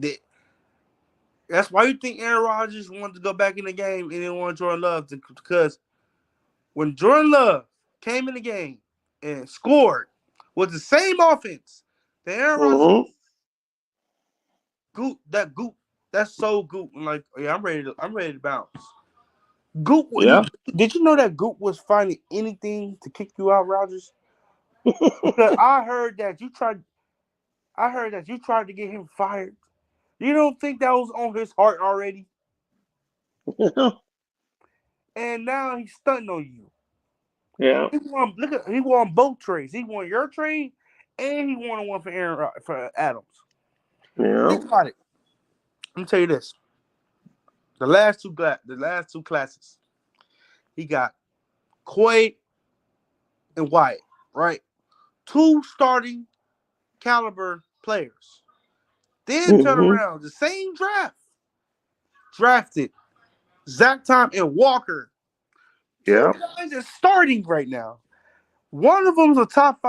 That's why you think Aaron Rodgers wanted to go back in the game and didn't want Jordan Love because when Jordan Love came in the game and scored with the same offense that Aaron Rodgers Mm-hmm. goot, that's so goot. Like, yeah, I'm ready to bounce. Goot, Yeah. did you know that Goot was finding anything to kick you out, Rodgers? Because I heard that you tried to get him fired. You don't think that was on his heart already? And now he's stunting on you. Yeah. He won both trades. He won your trade, and he won one for for Adams. Yeah. Think about it. Let me tell you this: the last two classes, he got Quay and Wyatt, right? Two starting caliber players. Then turn Mm-hmm. around the same draft, drafted Zach Tom and Walker. Two Yeah. guys are starting right now. One of them is a top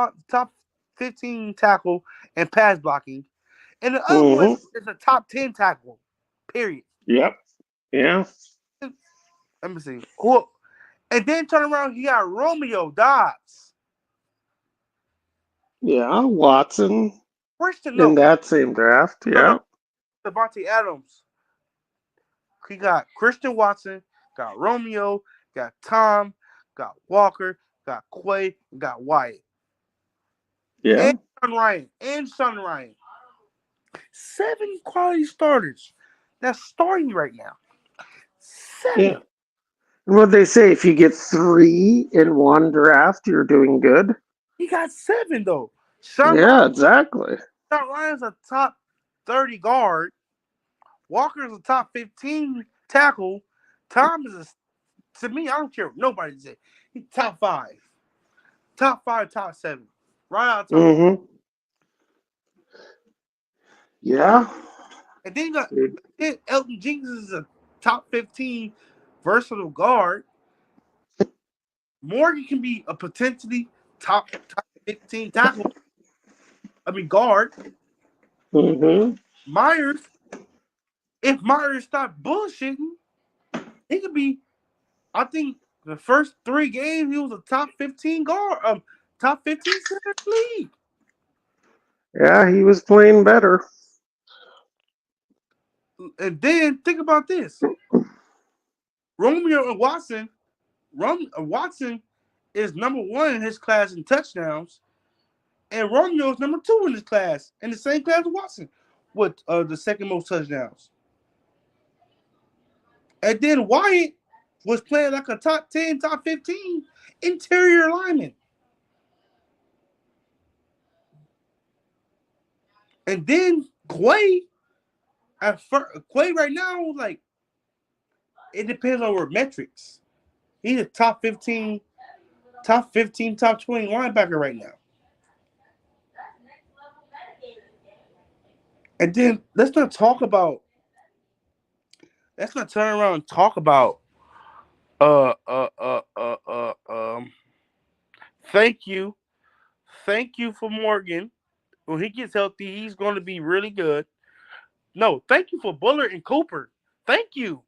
15 tackle and pass blocking, and the other one Mm-hmm. is a top 10 tackle. Period. Yep. Yeah. Let me see. Who? And then turn around, you got Romeo Dobbs. Yeah. Watson Christian, in no, that same draft. no, no. Yeah. Devontae Adams. He got Christian Watson, got Romeo, got Tom, got Walker, got Quay, got Wyatt. And Yeah. Son Ryan. 7 quality starters that's starting right now. Yeah. 7. And what they say, if you get 3 in one draft, you're doing good. He got 7 though. Sean Yeah, Ryan, exactly. Sean Ryan's a top 30 guard. Walker's a top 15 tackle. Tom is to me, I don't care what nobody said. He's top 5. Top 5, top 7. Right out of top 5. Mm-hmm. Yeah. And then you got then Elton Jenkins is a top 15 versatile guard. Morgan can be a potentially top 15 tackle. Guard. Mm-hmm. Myers, if Myers stopped bullshitting, he could be. I think the first 3 games he was a top 15 guard, top 15 center in the league. Yeah, he was playing better. And then think about this: Romeo and Watson. Watson is number 1 in his class in touchdowns, and Romeo is number 2 in his class, in the same class as Watson, with the second most touchdowns. And then Wyatt was playing like a top 10, top 15 interior lineman. And then Quay, Quay right now, like, it depends on our metrics. He's a top 15, top 15, top 20 linebacker right now. And then let's not turn around and talk about uh uh uh uh uh um thank you. Thank you for Morgan. When he gets healthy, he's gonna be really good. No, thank you for Bullard and Cooper. Thank you.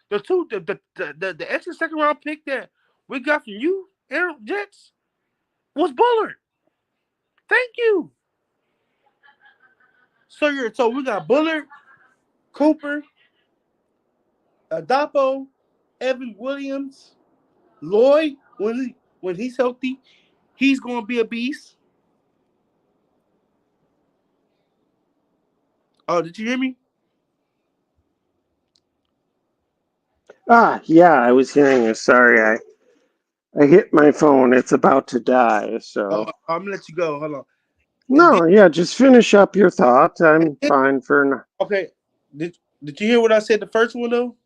The extra second round pick that we got from you, Aaron Jets, was Bullard. Thank you. So we got Bullard, Cooper, Adapo, Evan Williams, Lloyd. When he's healthy, he's gonna be a beast. Oh, did you hear me? Yeah, I was hearing you. Sorry, I hit my phone. It's about to die. So I'm gonna let you go. Hold on. And then, no, yeah, just finish up your thought. I'm fine for now. okay, did you hear what I said the first one though?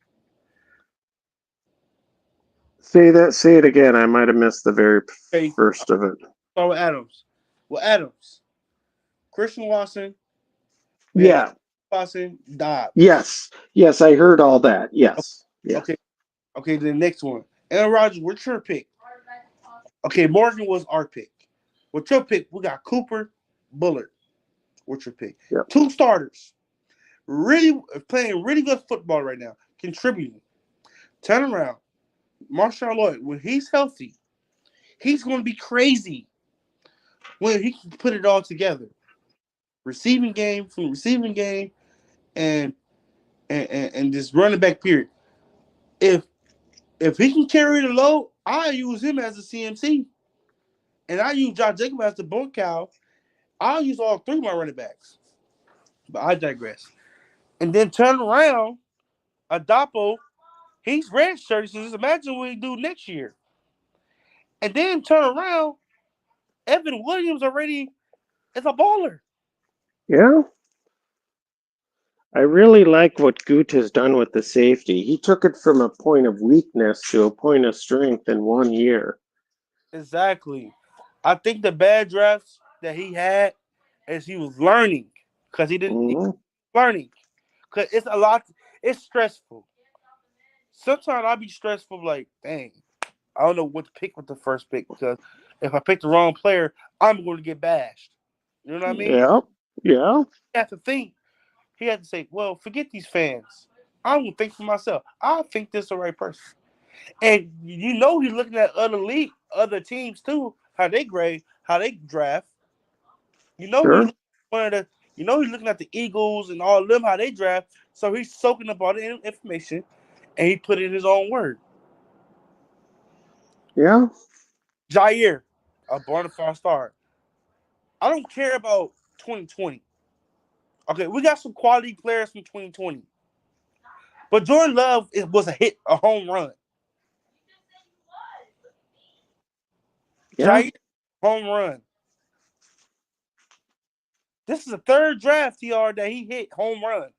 Say it again. I might have missed the very Okay, first of it. start with Adams. Well, Adams, Christian Watson, we had Yeah. Watson, Dobbs. Yes, I heard all that. Yes. Yeah. Okay, okay. The next one, Aaron Rodgers. What's your pick? Okay, Morgan was our pick. What's your pick? We got Cooper, Bullard. What's your pick? Yep. 2 starters, really playing really good football right now, contributing. Turn around, Marshawn Lloyd. When he's healthy, he's going to be crazy. When he can put it all together, receiving game from receiving game, and and this running back period. If he can carry the load, I use him as a CMC, and I use Josh Jacobs as the bone cow. I'll use all 3 of my running backs. But I digress. And then turn around, Adapo, he's redshirt, so just imagine what he do next year. And then turn around, Evan Williams already is a baller. Yeah. I really like what Goot has done with the safety. He took it from a point of weakness to a point of strength in 1 year. Exactly. I think the bad drafts that he had is he was learning because he didn't Mm-hmm. learning because it's a lot. It's stressful. Sometimes I'll be stressful, like, dang, I don't know what to pick with the first pick because if I pick the wrong player, I'm going to get bashed. You know what I mean? Yeah. Yeah. He had to think. He had to say, well, forget these fans. I'm going to think for myself. I think this is the right person. And you know he's looking at other teams too, how they grade, how they draft. You know Sure. he's one of the. You know he's looking at the Eagles and all of them how they draft. So he's soaking up all the information, and he put it in his own word. Yeah. Jair, a bona fide star. I don't care about 2020. Okay, we got some quality players from 2020, but Jordan Love was a hit, a home run. Yeah. Jair, home run. This is the 3rd draft TR that he hit home run.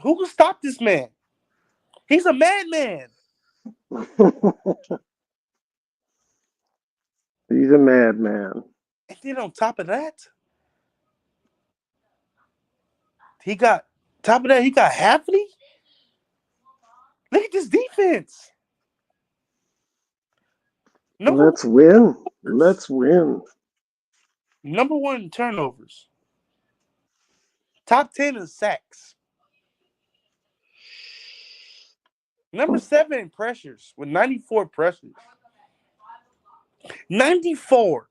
Who can stop this man? He's a madman. He's a madman. And then on top of that, he got Hafley. Look at this defense. Number Let's win. Let's win. number one in turnovers. Top 10 in sacks. Number 7 in pressures with 94 pressures. 94.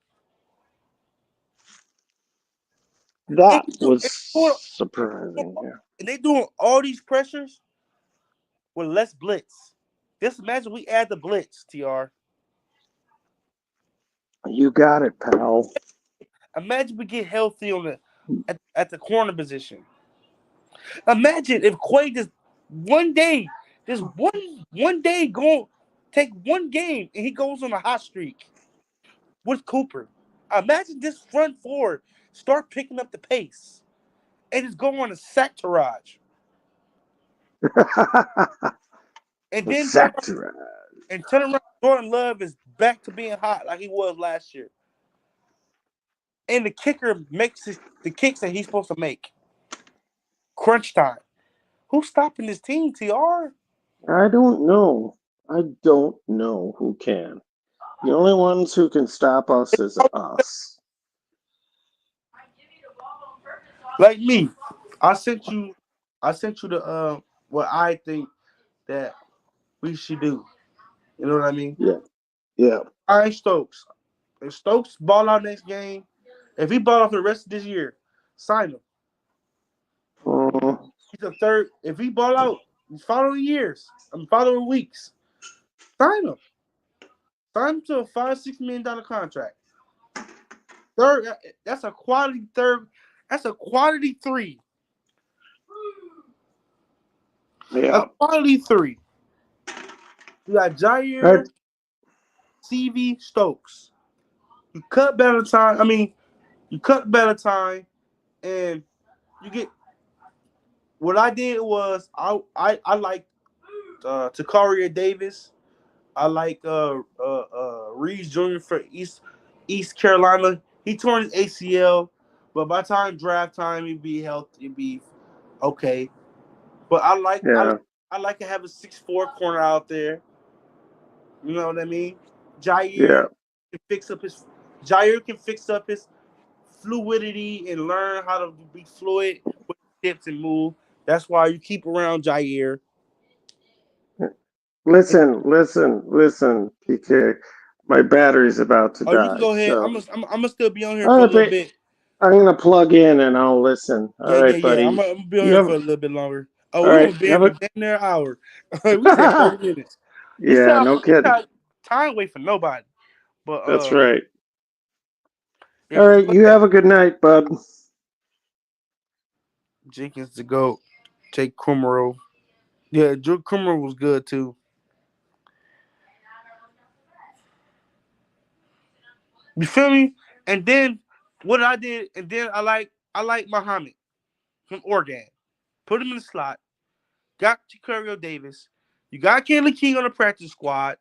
And, That was and, doing, surprising. Yeah. and they doing all these pressures with less blitz. Just imagine we add the blitz, TR. You got it, pal. Imagine we get healthy on at the corner position. Imagine if Quay just one day go take one game and he goes on a hot streak with Cooper. Imagine this front forward start picking up the pace and just go on a sack barrage. And The then sector. turn around. Jordan Love is back to being hot like he was last year. And the kicker makes the kicks that he's supposed to make. Crunch time. Who's stopping this team, TR? I don't know. I don't know who can. The only ones who can stop us is us. Like me. I sent you the what I think that we should do. You know what I mean? Yeah. Yeah. Ryan Stokes. If Stokes ball out next game, if he ball out for the rest of this year, sign him. He's a third. If he ball out following years, following weeks, sign him. Sign him to a $5-6 million contract. Third, that's a quality third. That's a quality 3. Yeah. A quality 3. You got Jair, Right. CV, Stokes. You cut Valentine. You cut Valentine, and you get. What I did was I like Takaria Davis. I like Reed Jr. for East Carolina. He tore his ACL, but by the time draft time, he'd be healthy. He'd be okay. But Yeah. I like to have a 6'4" corner out there. You know what I mean? Yeah. Can fix up his Jair can fix up his fluidity and learn how to be fluid with steps and move. That's why you keep around Jair. Listen, PK. My battery's about to Oh, you can die. go ahead. So, I'm gonna still be on here for all a right, little but bit. I'm gonna plug in and I'll listen. All right, Yeah. I'm buddy. gonna be on You here have for a little bit longer. Oh, all we're right. gonna be Have here a for damn near an hour. We said 30 minutes. We yeah. said No kidding. time wait for nobody. But That's right. yeah, All right. go You ahead. have a good night, bud. Jenkins to go. Jake Kummerow. Yeah, Drew Kummerow was good too. You feel me? And then what I did, and then I like Muhammad from Oregon. Put him in the slot. Got Jacario Davis. You got Kayla King on the practice squad.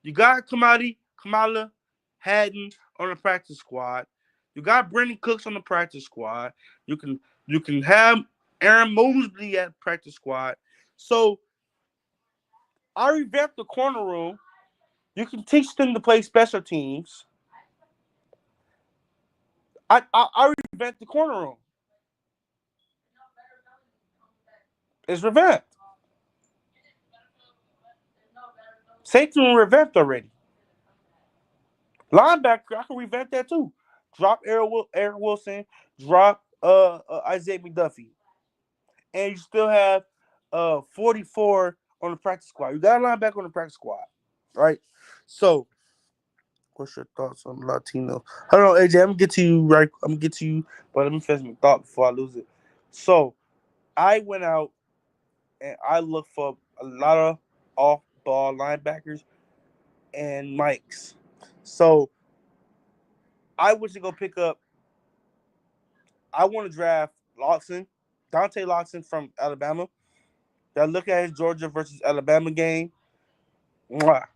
You got Kamala Haddon on the practice squad. You got Brandon Cooks on the practice squad. You can have Aaron Mosley at practice squad. So I revamped the corner room. You can teach them to play special teams. I revamped the corner room. It's revamped. Safety room revamped already. Linebacker, I can revamp that too. Drop Eric Wilson. Drop Isaiah McDuffie, and you still have 44 on the practice squad. You got a linebacker on the practice squad, right? So, what's your thoughts on Latino? Hold on, AJ. I'm gonna get to you right. I'm gonna get to you, but let me finish my thought before I lose it. So, I went out and I looked for a lot of off-ball linebackers and Mikes. So, I went to go pick up. I want to draft Dante Loxton from Alabama. I look at his Georgia versus Alabama game. Mwah.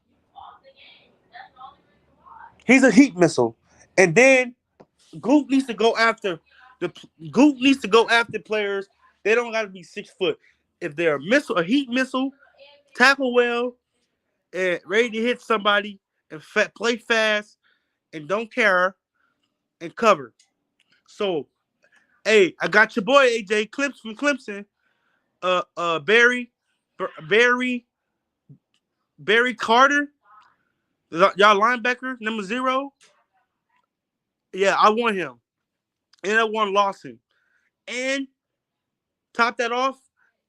He's a heat missile. And then Goop needs to go after the Goop needs to go after players. They don't got to be 6 foot. If they're a heat missile, tackle well, and ready to hit somebody, and play fast and don't care and cover. So, hey, I got your boy AJ Clips from Clemson. Barry, Barry, Barry Carter, y'all linebacker number 0. Yeah, I want him, and I want Lawson, and top that off,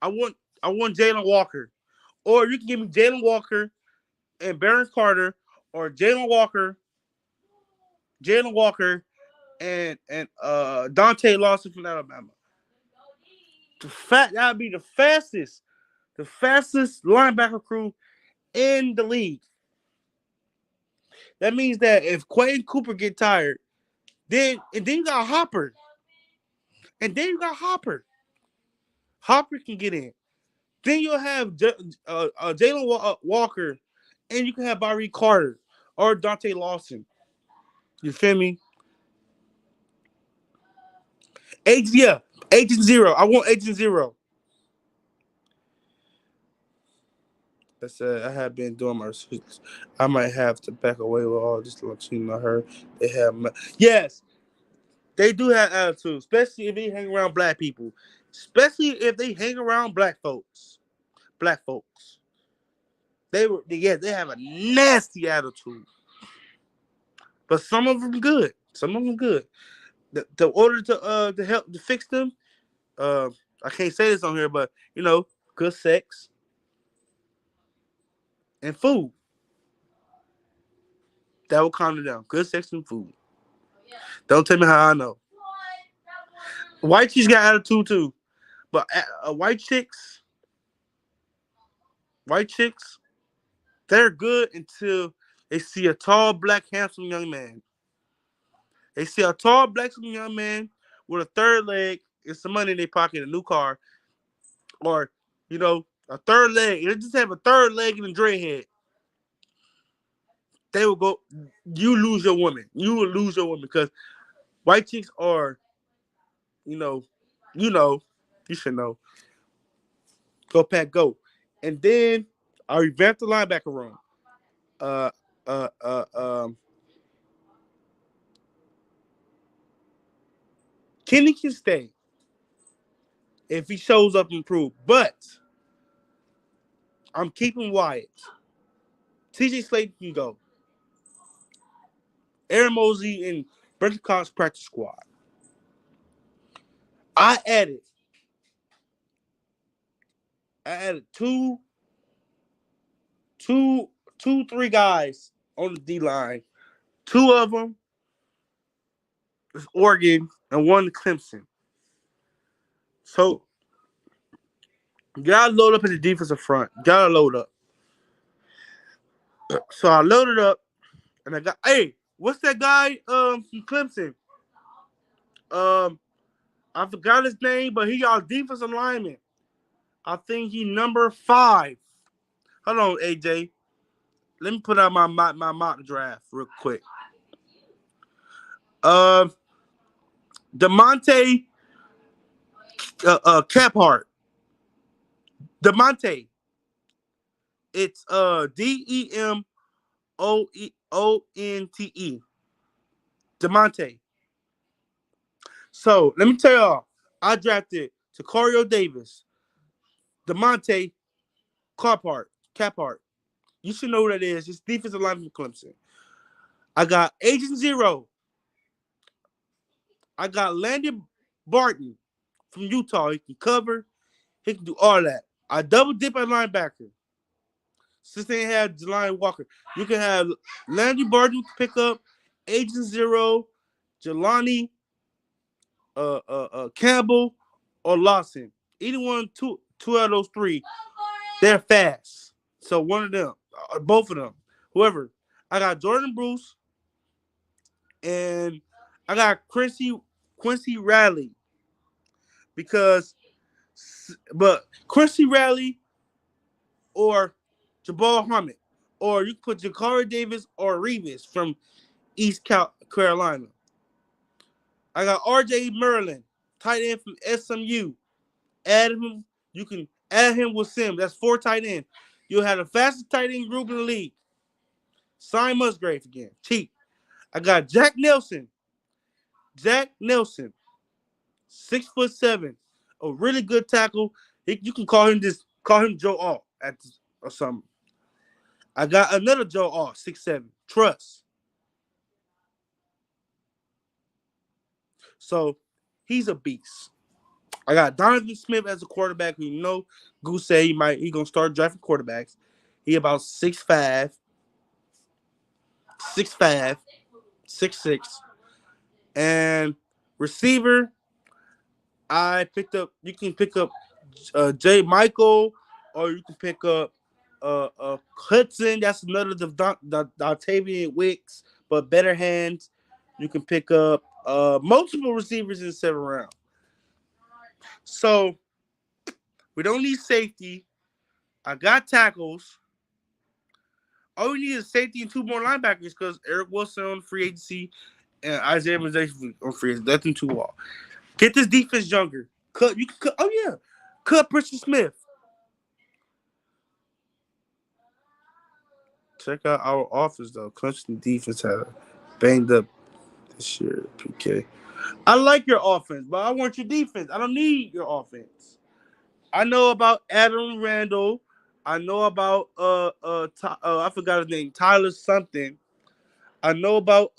I want Jalen Walker, or you can give me Jalen Walker and Baron Carter, or Jalen Walker, and Dante Lawson from Alabama. That'd be the fastest linebacker crew in the league. That means that if Quay Cooper get tired, then you got Hopper, Hopper can get in. Then you'll have Jalen Walker, and you can have Barry Carter or Dante Lawson. You feel me? Agent Zero. I want Agent Zero. That's I have been doing my research. I might have to back away with all this Latino. I heard they have. Yes, they do have attitude, especially if they hang around black people. Especially if they hang around black folks. Black folks. They have a nasty attitude. But some of them good. Some of them good. The order to help to fix them, I can't say this on here, but good sex and food. That will calm them down. Good sex and food. Don't tell me how I know. White chicks got attitude too, but white chicks, they're good until they see a tall, black, handsome young man. They see a tall, black, handsome young man with a third leg and some money in their pocket, a new car, or a third leg. They just have a third leg and a dreadhead. They will go. You lose your woman. You will lose your woman because white chicks are, you know, you know, you should know. Go Pack, go. And then I revamped the linebacker room. Uh, uh, uh, um, Kenny can stay if he shows up and improve, but I'm keeping Wyatt. TJ Slade can go. Aaron Mosey and Brenton Cox practice squad. I added two, 3 guys on the D line. 2 of them is Oregon and 1 Clemson. So you gotta load up at the defensive front. You gotta load up. So I loaded up and I got what's that guy from Clemson? I forgot his name, but he our defensive lineman. I think he number 5. Hold on, AJ. Let me put out my mock draft real quick. DeMonte Caphart. DeMonte. It's DeMonte. DeMonte. So let me tell y'all, I drafted Tacario Davis, DeMonte Caphart. You should know who that is. It's defensive lineman from Clemson. I got Agent Zero. I got Landon Barton from Utah. He can cover. He can do all that. I double dip at linebacker. Since they had Jelani Walker, you can have Landon Barton pick up Agent Zero, Jelani, Campbell, or Lawson. Either one, two out of those 3, they're fast. So one of them, both of them, whoever. I got Jordan Bruce, and I got Quincy Riley but Quincy Riley or Jabal Hamid, or you can put Jakari Davis or Revis from East Carolina. I got R.J. Merlin, tight end from SMU. You can add him with Sims. That's 4 tight ends. You'll have the fastest tight end group in the league. Sign Musgrave again. Cheap. I got Jack Nelson. Jack Nelson, 6'7", a really good tackle. You can call him Joe Alt or something. I got another Joe Alt, 6'7", Trust. So he's a beast. I got Donovan Smith as a quarterback. You know, Goose said he gonna start drafting quarterbacks. He about 6'5", 6'5", 6'6", and receiver. I picked up. You can pick up Jay Michael, or you can pick up Hudson. That's another Octavian Wicks, but better hands. You can pick up multiple receivers in the 7th round. So we don't need safety. I got tackles. All we need is safety and 2 more linebackers because Eric Wilson on free agency and Isaiah Mazzesi on free agency. That's too long. Get this defense younger. Cut. You can cut. Oh yeah, cut Preston Smith. Check out our offense though. Clemson defense had banged up this year. PK. I like your offense, but I want your defense. I don't need your offense. I know about Adam Randall. I know about I forgot his name, Tyler something. I know about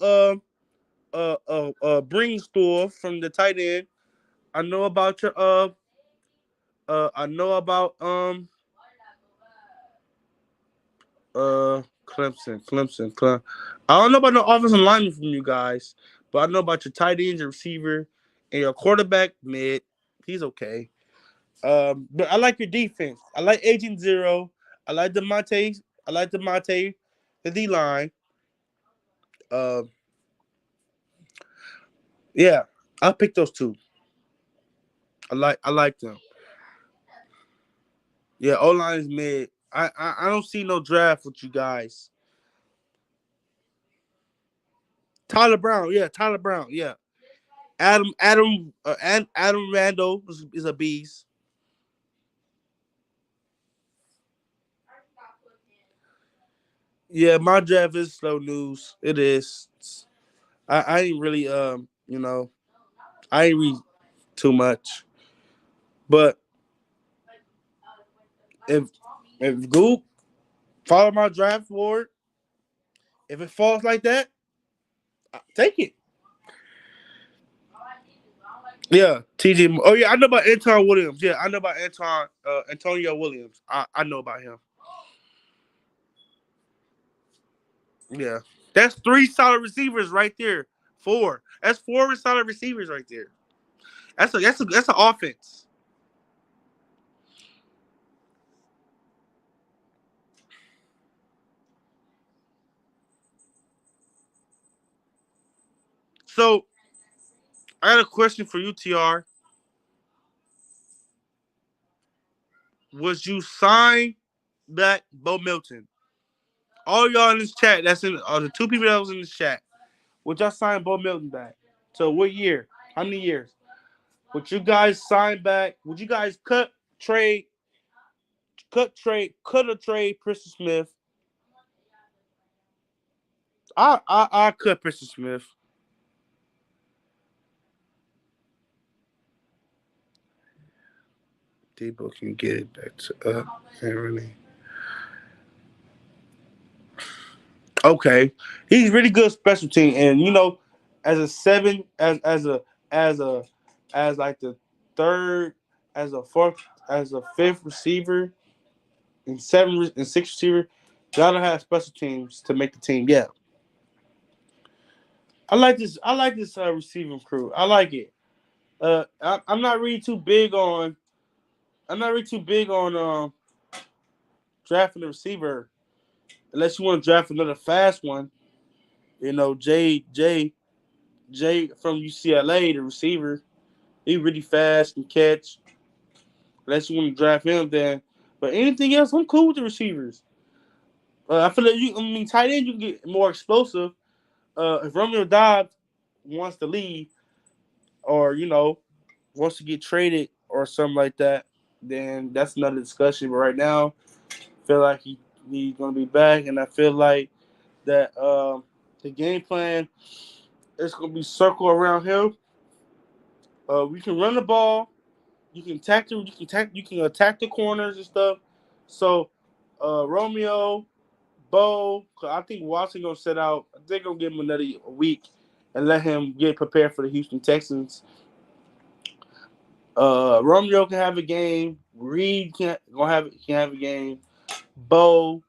Bringstor from the tight end. I know about your I know about Clemson. I don't know about no offensive lineman from you guys, but I know about your tight end, your receiver, and your quarterback mid. He's okay. But I like your defense. I like Agent Zero. I like DeMonte. The D line. Uh, yeah, I'll pick those two. I like them. Yeah, O line is mid. I don't see no draft with you guys. Tyler Brown, yeah, Tyler Brown, yeah. Adam Randall is a beast. Yeah, my draft is slow news. It is. I ain't really I ain't read too much. But if Goop follow my draft board, if it falls like that, take it. Yeah, TJ. Oh yeah, I know about Anton Williams. Yeah, I know about Antonio Williams. I know about him. Yeah, that's 3 solid receivers right there. 4. That's 4 solid receivers right there. That's an offense. So I got a question for you, TR. Was you signed that Bo Milton? All y'all in this chat, that's in the 2 people that was in this chat. Would y'all sign Bo Milton back? So what year? How many years? Would you guys sign back? Would you guys trade, cut or trade Preston Smith? I cut Preston Smith. Debo can get it back to up. Can't really. Okay, he's really good special team, and as a 7, as a as like the third, as a fourth, as a 5th receiver, and 6th receiver, gotta have special teams to make the team. Yeah, I like this. I like this receiving crew. I like it. I'm not really too big on. I'm not really too big on drafting a receiver unless you want to draft another fast one. Jay from UCLA, the receiver, he really fast and catch. Unless you want to draft him, then. But anything else, I'm cool with the receivers. I feel like tight end you can get more explosive. If Romeo Dobbs wants to leave, or wants to get traded or something like that, then that's another discussion. But right now, I feel like he's gonna be back, and I feel like that the game plan is gonna be circle around him. We can run the ball. You can attack the, you can attack the corners and stuff. So Romeo, Bo, 'cause I think Watson gonna set out. They're gonna give him another week and let him get prepared for the Houston Texans. Romeo can have a game. Reed can have a game. Bo,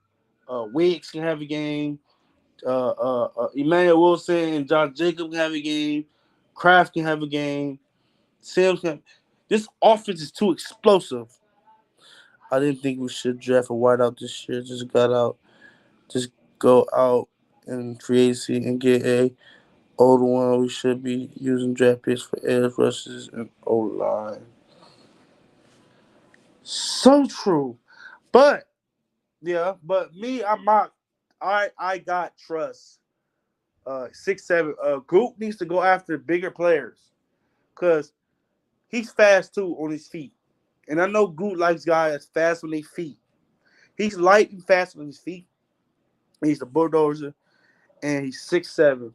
Wicks can have a game. Emmanuel Wilson and Josh Jacobs can have a game. Kraft can have a game. Sims can. This offense is too explosive. I didn't think we should draft a wideout this year. Just got out. Just go out and free agency and get a older one. We should be using draft picks for edge rushes and O line. So true. But yeah, but me, I got trust. 6'7". Goop needs to go after bigger players because he's fast too on his feet. And I know Goop likes guys fast on their feet. He's light and fast on his feet. He's a bulldozer, and he's 6'7".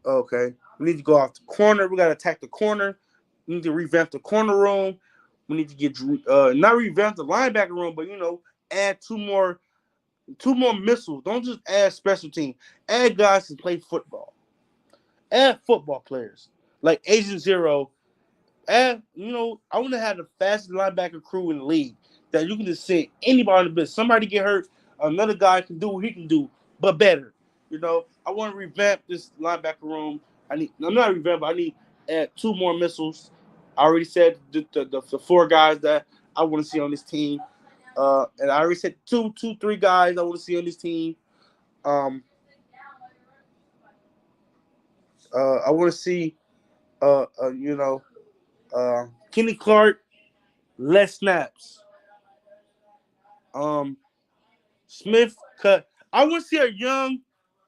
Okay, we need to go off the corner. We got to attack the corner. We need to revamp the corner room. We need to get not revamp the linebacker room, but add two more missiles. Don't just add special team. Add guys to play football. Add football players like Agent Zero. Add, I want to have the fastest linebacker crew in the league that you can just send anybody in the business. Somebody get hurt, another guy can do what he can do, but better. I want to revamp this linebacker room. I'm not revamp, but I need add two more missiles. I already said the four guys that I want to see on this team. And I already said three guys I want to see on this team. Um, I want to see, Kenny Clark, less snaps. Um, Smith cut. I want to see a young,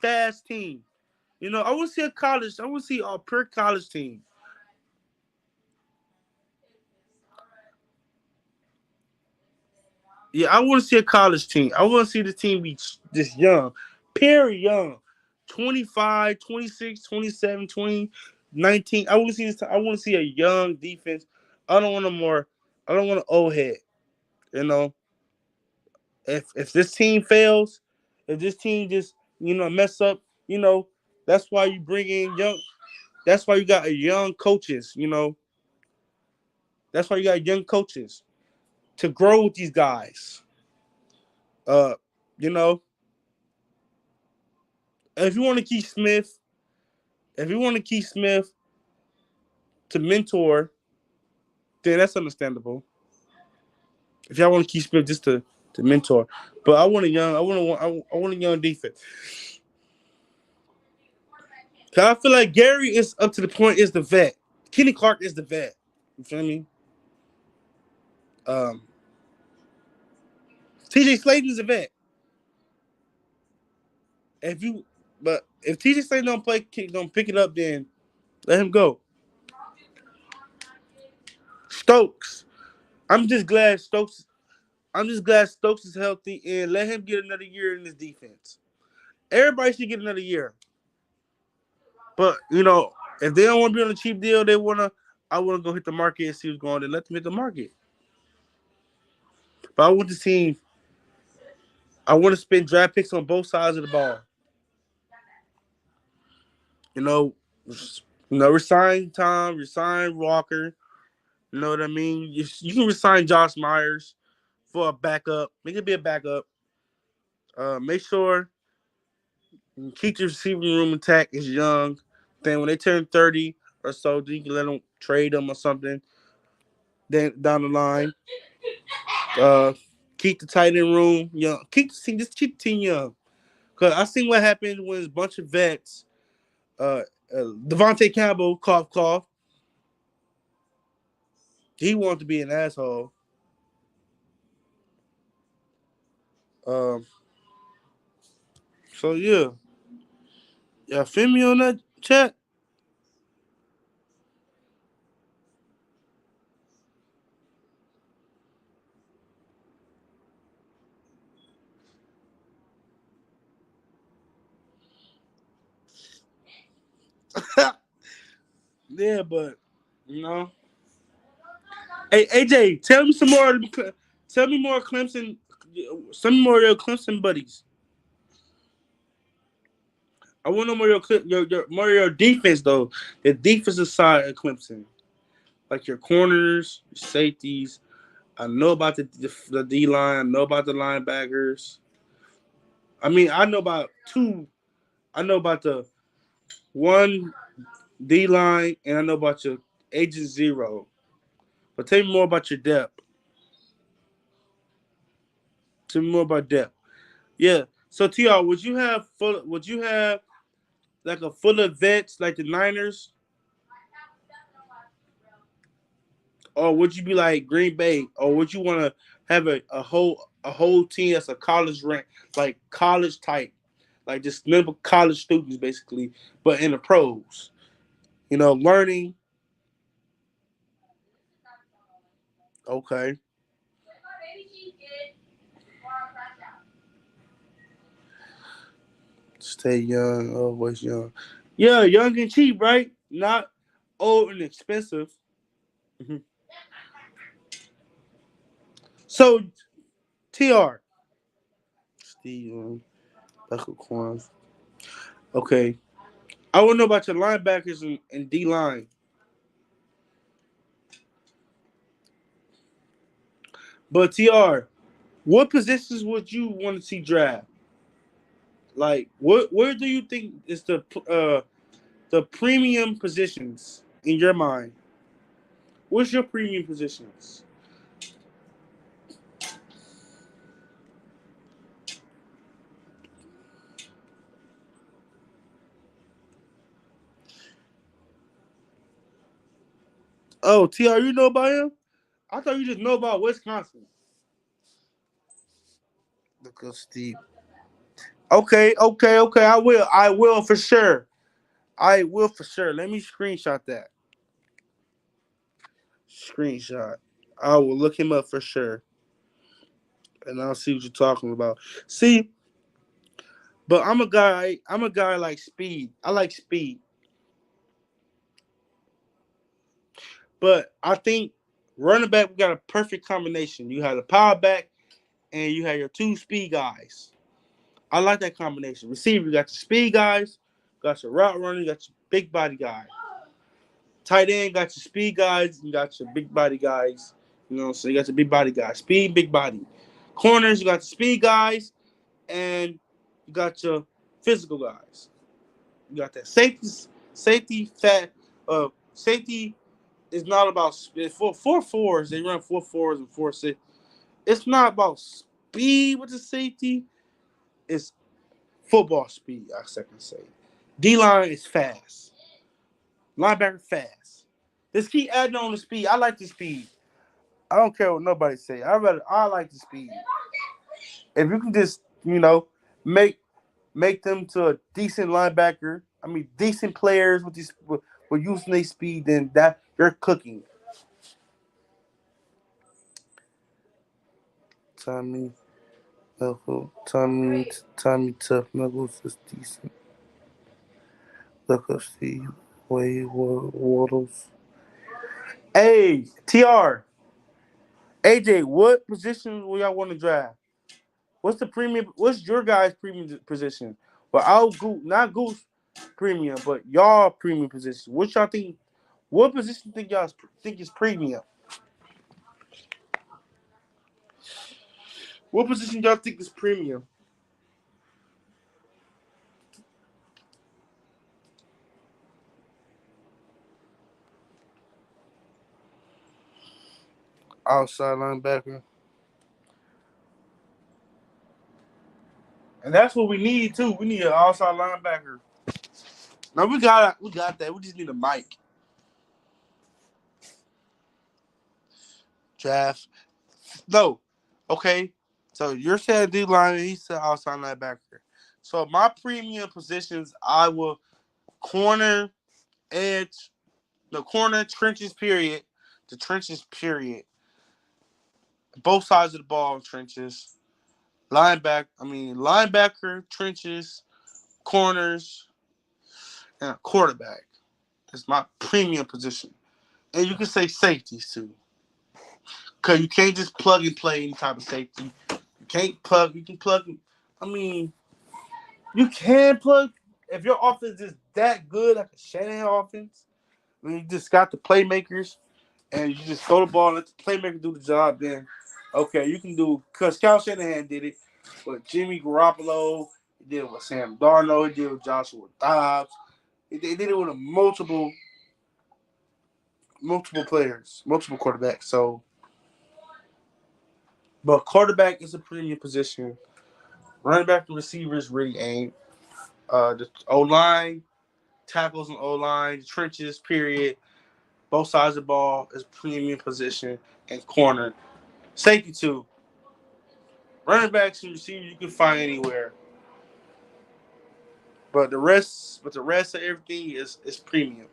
fast team. I want to see a college. I want to see a pure college team. Yeah, I want to see a college team. I want to see the team be this young, very young, 25, 26, 27, 20, 19. I want to see this. I want to see a young defense. I don't want a more. I don't want an old head. You know, if this team fails, if this team just mess up, that's why you bring in young. That's why you got a young coaches. That's why you got young coaches to grow with these guys. Uh, you know, if you want to keep Smith, if you want to keep Smith to mentor, then that's understandable. If y'all want to keep Smith just to mentor, but I want a young defense. 'Cause I feel like Gary is up to the point is the vet. Kenny Clark is the vet. You feel me? Um, TJ Slayton is a vet. If you, but if TJ Slayton don't pick it up, then let him go. Stokes. I'm just glad Stokes. I'm just glad Stokes is healthy and let him get another year in this defense. Everybody should get another year. But if they don't want to be on a cheap deal, I want to go hit the market and see what's going on. Then let them hit the market. But I want the team. I want to spend draft picks on both sides of the ball. You know, resign Tom, resign Walker. You know what I mean? You can resign Josh Myers for a backup. Make it be a backup. Make sure you keep the receiving room intact. It's young. Then when they turn 30 or so, then you can let them trade them or something. Then down the line, uh, keep the tight end room young. Just keep the team young. Cause I seen what happened when it's a bunch of vets. Uh, Devontae Campbell, cough cough. He wanted to be an asshole. Um, so yeah, feel me on that chat. Yeah, but you know. Hey AJ, tell me some more. Tell me more Clemson. Some more of your Clemson buddies. I want to know more your more of your defense though. The defensive side of Clemson, like your corners, your safeties. I know about the D line. I know about the linebackers. I mean, I know about two. I know about the one D line, and I know about your Agent Zero. But tell me more about your depth. Tell me more about depth. Yeah. So Tr, Would you have like a full of vets like the Niners, or would you be like Green Bay, or would you want to have a whole team that's a college rank, like college type, like just number college students basically, but in the pros. Learning. Okay. Stay young, always young. Yeah, young and cheap, right? Not old and expensive. Mhm. So, Tr. Steve, Michael Corns. Okay. I want to know about your linebackers and D line. But Tr, what positions would you want to see draft? Like, where do you think is the premium positions in your mind? What's your premium positions? Oh, Tr, you know about him? I thought you just know about Wisconsin. Look at Steve. Okay, okay, okay. I will. I will for sure. I will for sure. Let me screenshot that. Screenshot. I will look him up for sure, and I'll see what you're talking about. See, but I'm a guy. I'm a guy like speed. I like speed, but I think running back we got a perfect combination. You have a power back, and you have your two speed guys. I like that combination. Receiver, you got your speed guys, got your route runner, you got your big body guy. Tight end got your speed guys, you got your big body guys. So you got your big body guys. Speed, big body. Corners, you got the speed guys, and you got your physical guys. You got that safety fat. Safety is not about four fours. They run 4 4s and 4 6. It's not about speed with the safety. It's football speed. I second say. D line is fast. Linebacker fast. Just keep adding on the speed. I like the speed. I don't care what nobody say. I like the speed. If you can just make make them to a decent linebacker. I mean decent players with using their speed, then that you're cooking. Tommy Tommy Tough Knuckles is decent. Look up Steve Waddles. Hey, TR, AJ, what position will y'all want to draft? What's the premium? What's your guys' premium position? Well, I'll go not Goose premium, but y'all premium position. What y'all think? What position think y'all think is premium? What position y'all think is premium? Outside linebacker, and that's what we need too. We need an outside linebacker. Now we got that. We just need a mic draft. No, okay. So you're saying D line, he's said outside linebacker. So my premium positions, I will corner, edge, the corner, trenches, period. The trenches, period. Both sides of the ball, trenches. Linebacker, trenches, corners, and a quarterback. is my premium position. And you can say safeties too. Because you can't just plug and play any type of safety. You can't plug. You can plug. I mean, you can plug. If your offense is that good, like a Shanahan offense, I mean, you just got the playmakers and you just throw the ball and let the playmaker do the job, then okay, you can do, because Kyle Shanahan did it with Jimmy Garoppolo, he did it with Sam Darnold, he did it with Joshua Dobbs, he did it with multiple players, multiple quarterbacks. So, but quarterback is a premium position. Running back and receivers really ain't. The O line, tackles and O line, trenches, period. Both sides of the ball is premium position, and corner. Safety too. Running backs and receivers you can find anywhere. But the rest of everything is premium.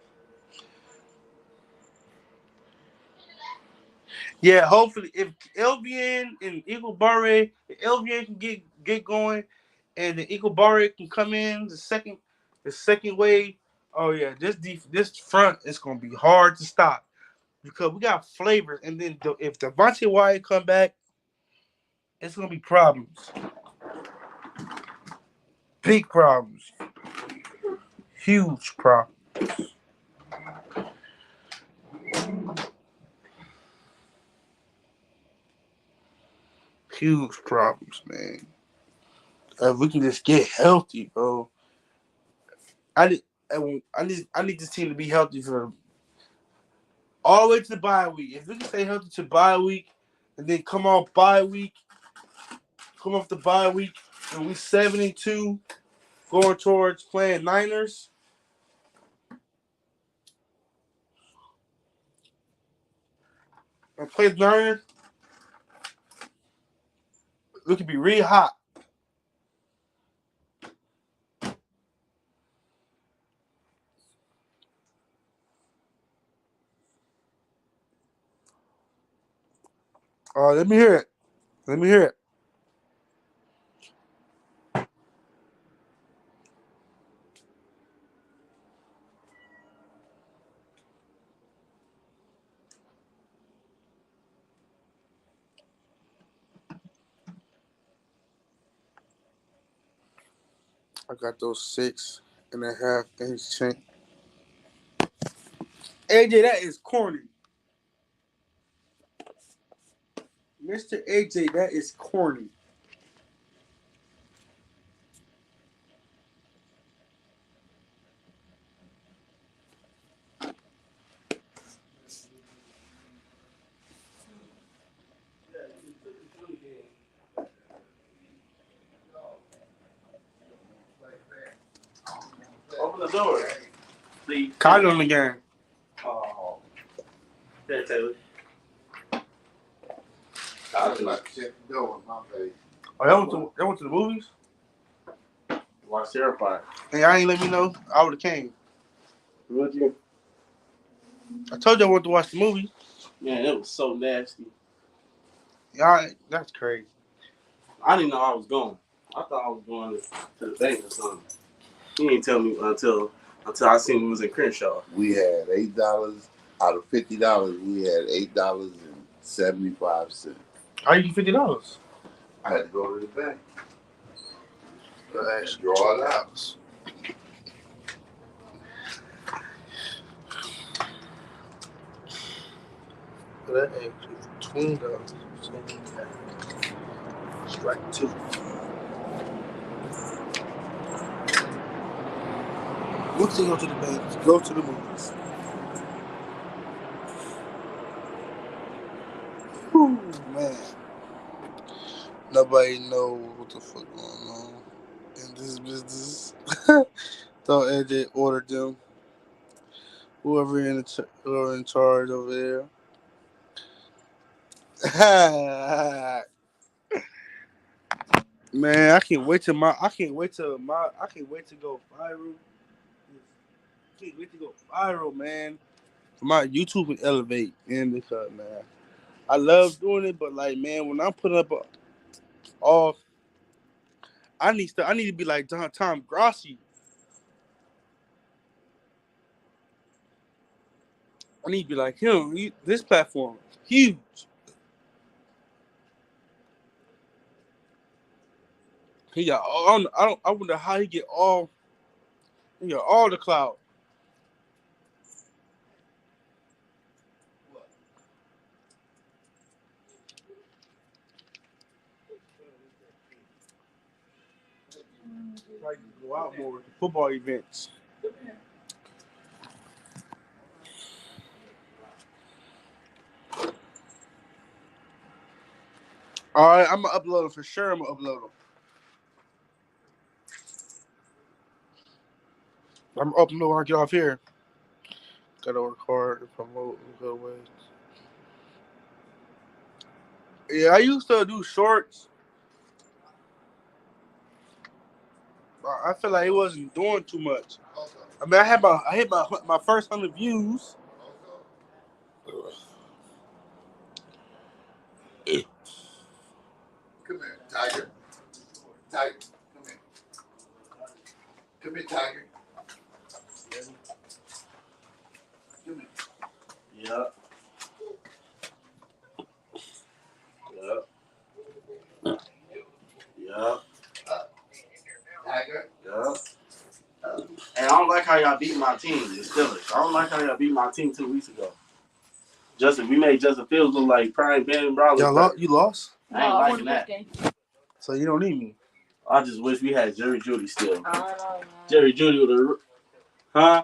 Yeah, hopefully if LVN and Eagle Barre, if LVN can get going, and the Eagle Barre can come in the second wave. Oh yeah, this front is gonna be hard to stop because we got flavors, and then if Devontae Wyatt come back, it's gonna be problems, big problems, huge problems, huge problems, man. If we can just get healthy, bro. I need, I need this team to be healthy for all the way to the bye week. If we can stay healthy to bye week, and then come off the bye week, and we 7-2, going towards playing Niners, and play the Niners, we could be really hot. Let me hear it. Let me hear it. I got those 6.5 inch chain. AJ, that is corny. Mr. AJ, that is corny. Open the door, please. Kylie on the game. Oh, there, Taylor. I was like, check the door in my face. Oh, they went to the movies? Watch Terrifier. And y'all ain't let me know. I would have came. Would you? I told you I wanted to watch the movie. Man, it was so nasty. Y'all, that's crazy. I didn't know I was going. I thought I was going to the bank or something. He didn't tell me until I seen we was in Crenshaw. We had $8 out of $50. We had $8.75. How you get $50? I had to go to the bank. Actually, Draw it out. That actually $20. Strike two. Once you go to the bank, go to the movies. Whew, man. Nobody know what the fuck going on in this business. Thought AJ ordered them. Whoever in charge over there. Man, I can't wait to go viral. I can't wait to go viral, man. For my YouTube and elevate, man, because man, I love doing it, but like, man, when I'm putting up all, I need to be like Tom Grossi. I need to be like him. This platform huge. He got all. I wonder how he get all. He got all the clout. Like go out more to football events. All right, I'm gonna upload them for sure. I'm gonna upload them. I'm gonna upload when I get off here. Gotta work hard and promote in good ways. Yeah, I used to do shorts. But I feel like it wasn't doing too much. I mean, I hit my first 100 views. Come here, Tiger. Tiger, come here. Come here, Tiger. Come here. Yep. Yep. Yep. Tiger. Yep. And I don't like how y'all beat my team, the Steelers. I don't like how y'all beat my team 2 weeks ago. We made Justin Fields look like prime Ben Brawley. You lost? I ain't liking that. So you don't need me. I just wish we had Jerry Jeudy still. Jerry Jeudy would have, huh?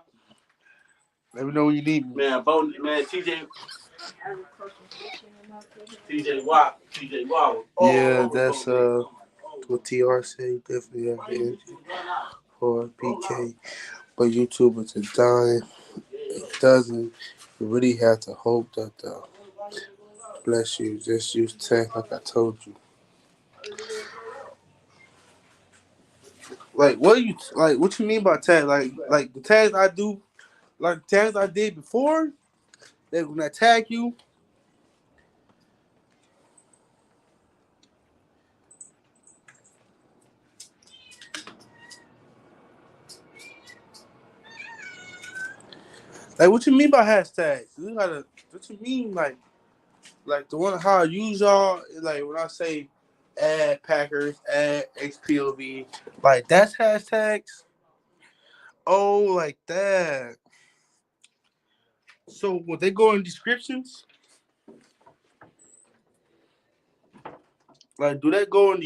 Let me know when you need me. Man, TJ Watt. Yeah, that's what TR said. Definitely have energy for PK, but YouTube is a dime. It doesn't. You really have to hope that bless you. Just use tech like I told you. Like what you like? What you mean by tag? Like the tags I do, like the tags I did before. They when I tag you. Like what you mean by hashtags? You gotta. What you mean like the one how I use y'all? Like when I say add Packers, add XPOV, like that's hashtags. Oh, like that. So would they go in descriptions? Like, do they go in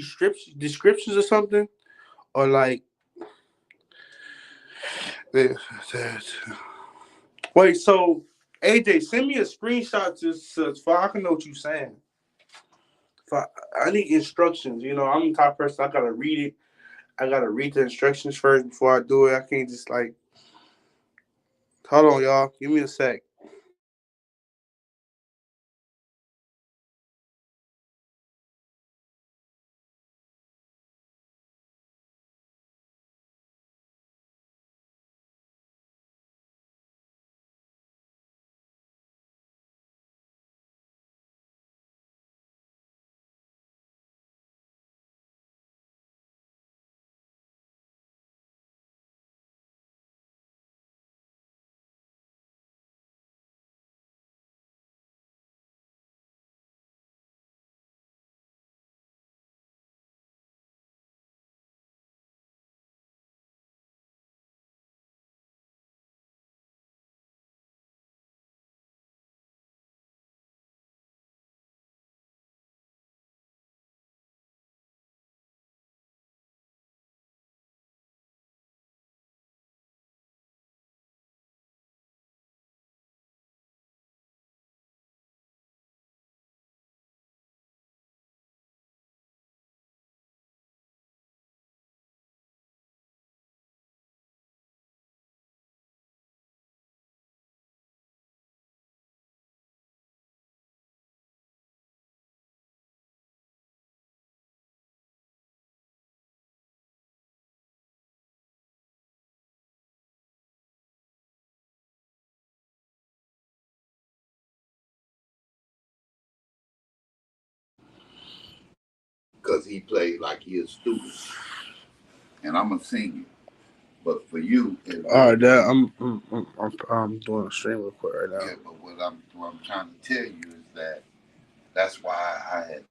descriptions or something? Or like, wait. So AJ, send me a screenshot just so I can know what you're saying. I need instructions. You know, I'm the type of person I gotta read it. I gotta read the instructions first before I do it. I can't just like. Hold on, y'all. Give me a sec. Because he played like he a student. And I'm a senior. But for you, it All will right, be. Dad. I'm doing a stream real quick right now. Yeah, but what I'm trying to tell you is that that's why I had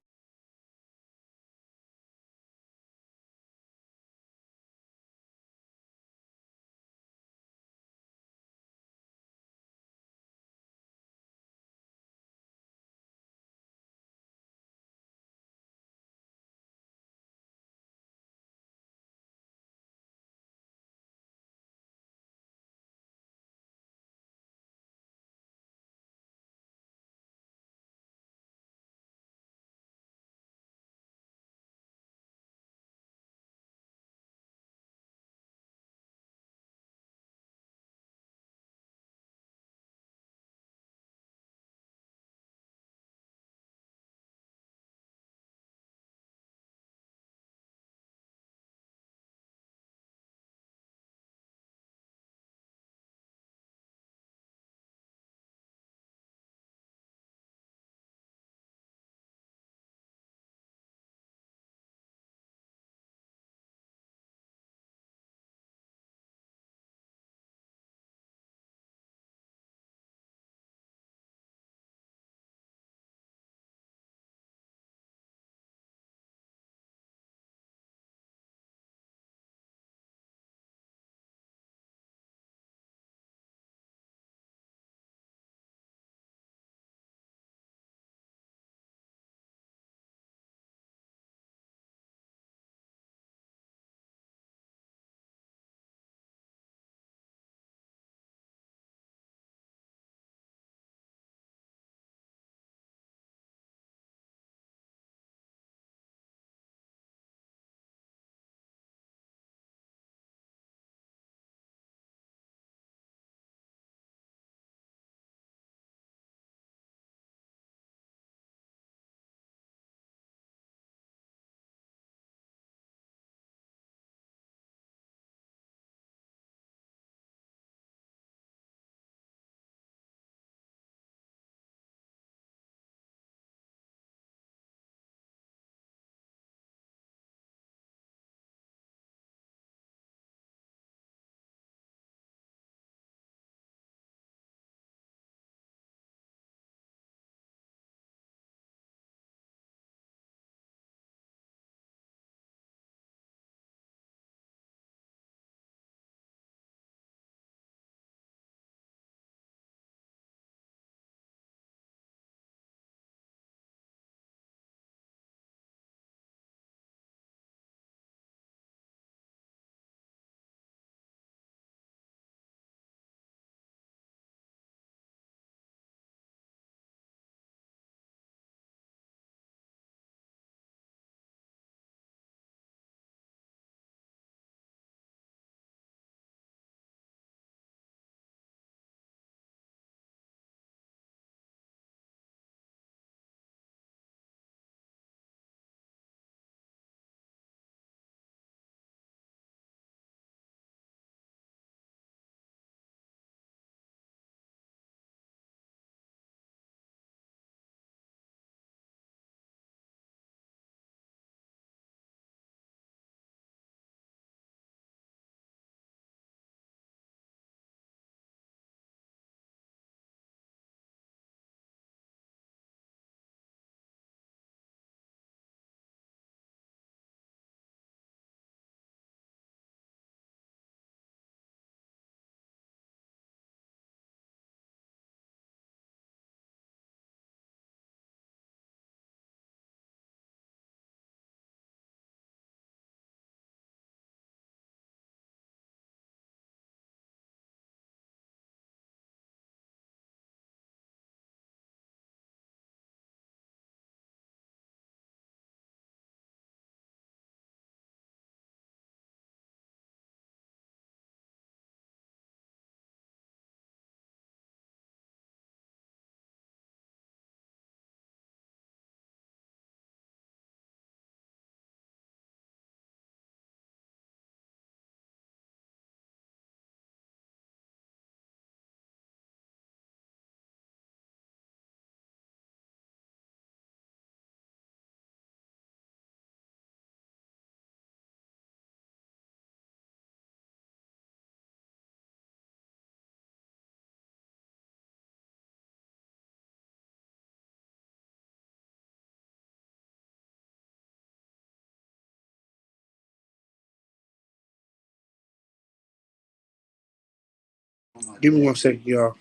Give me 1 second, y'all.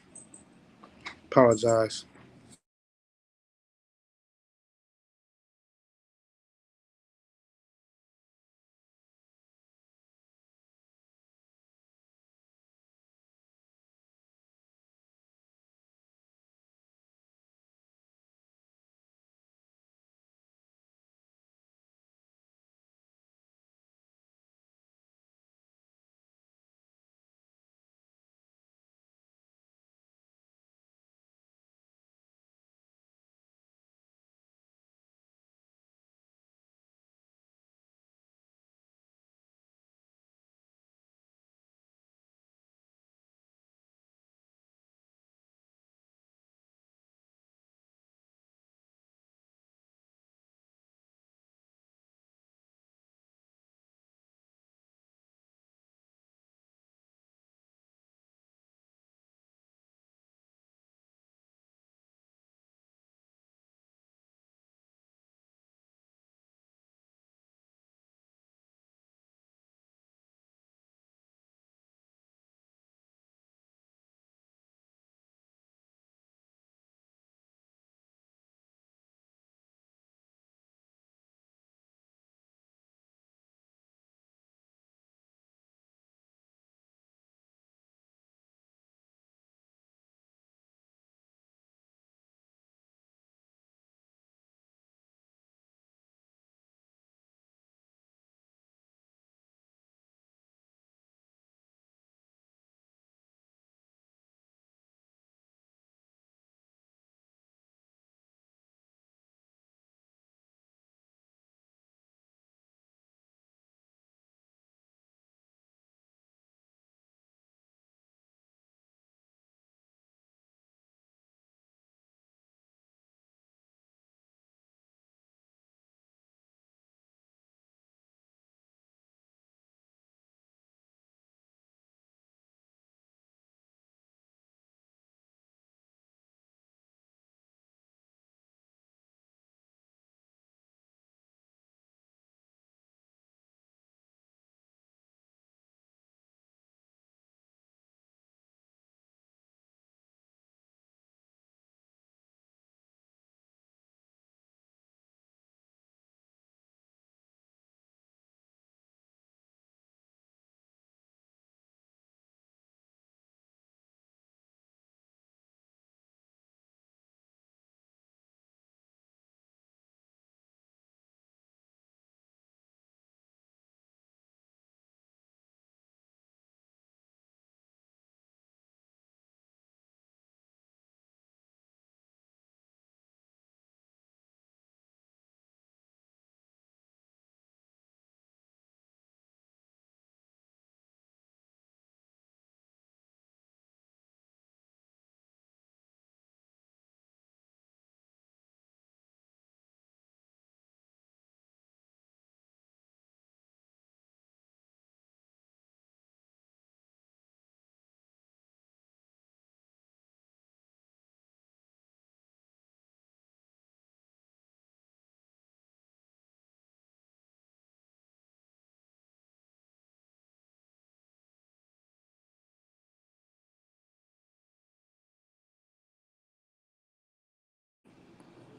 Apologize.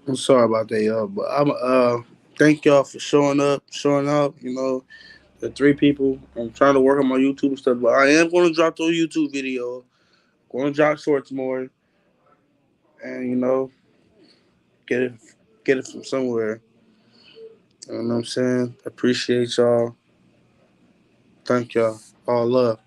I'm sorry about that, y'all, but I'm thank y'all for showing up, showing out. The 3 people. I'm trying to work on my YouTube stuff, but I am going to drop those YouTube videos. Going to drop shorts more, and get it, get it from somewhere. You know what I'm saying? Appreciate y'all. Thank y'all. All love.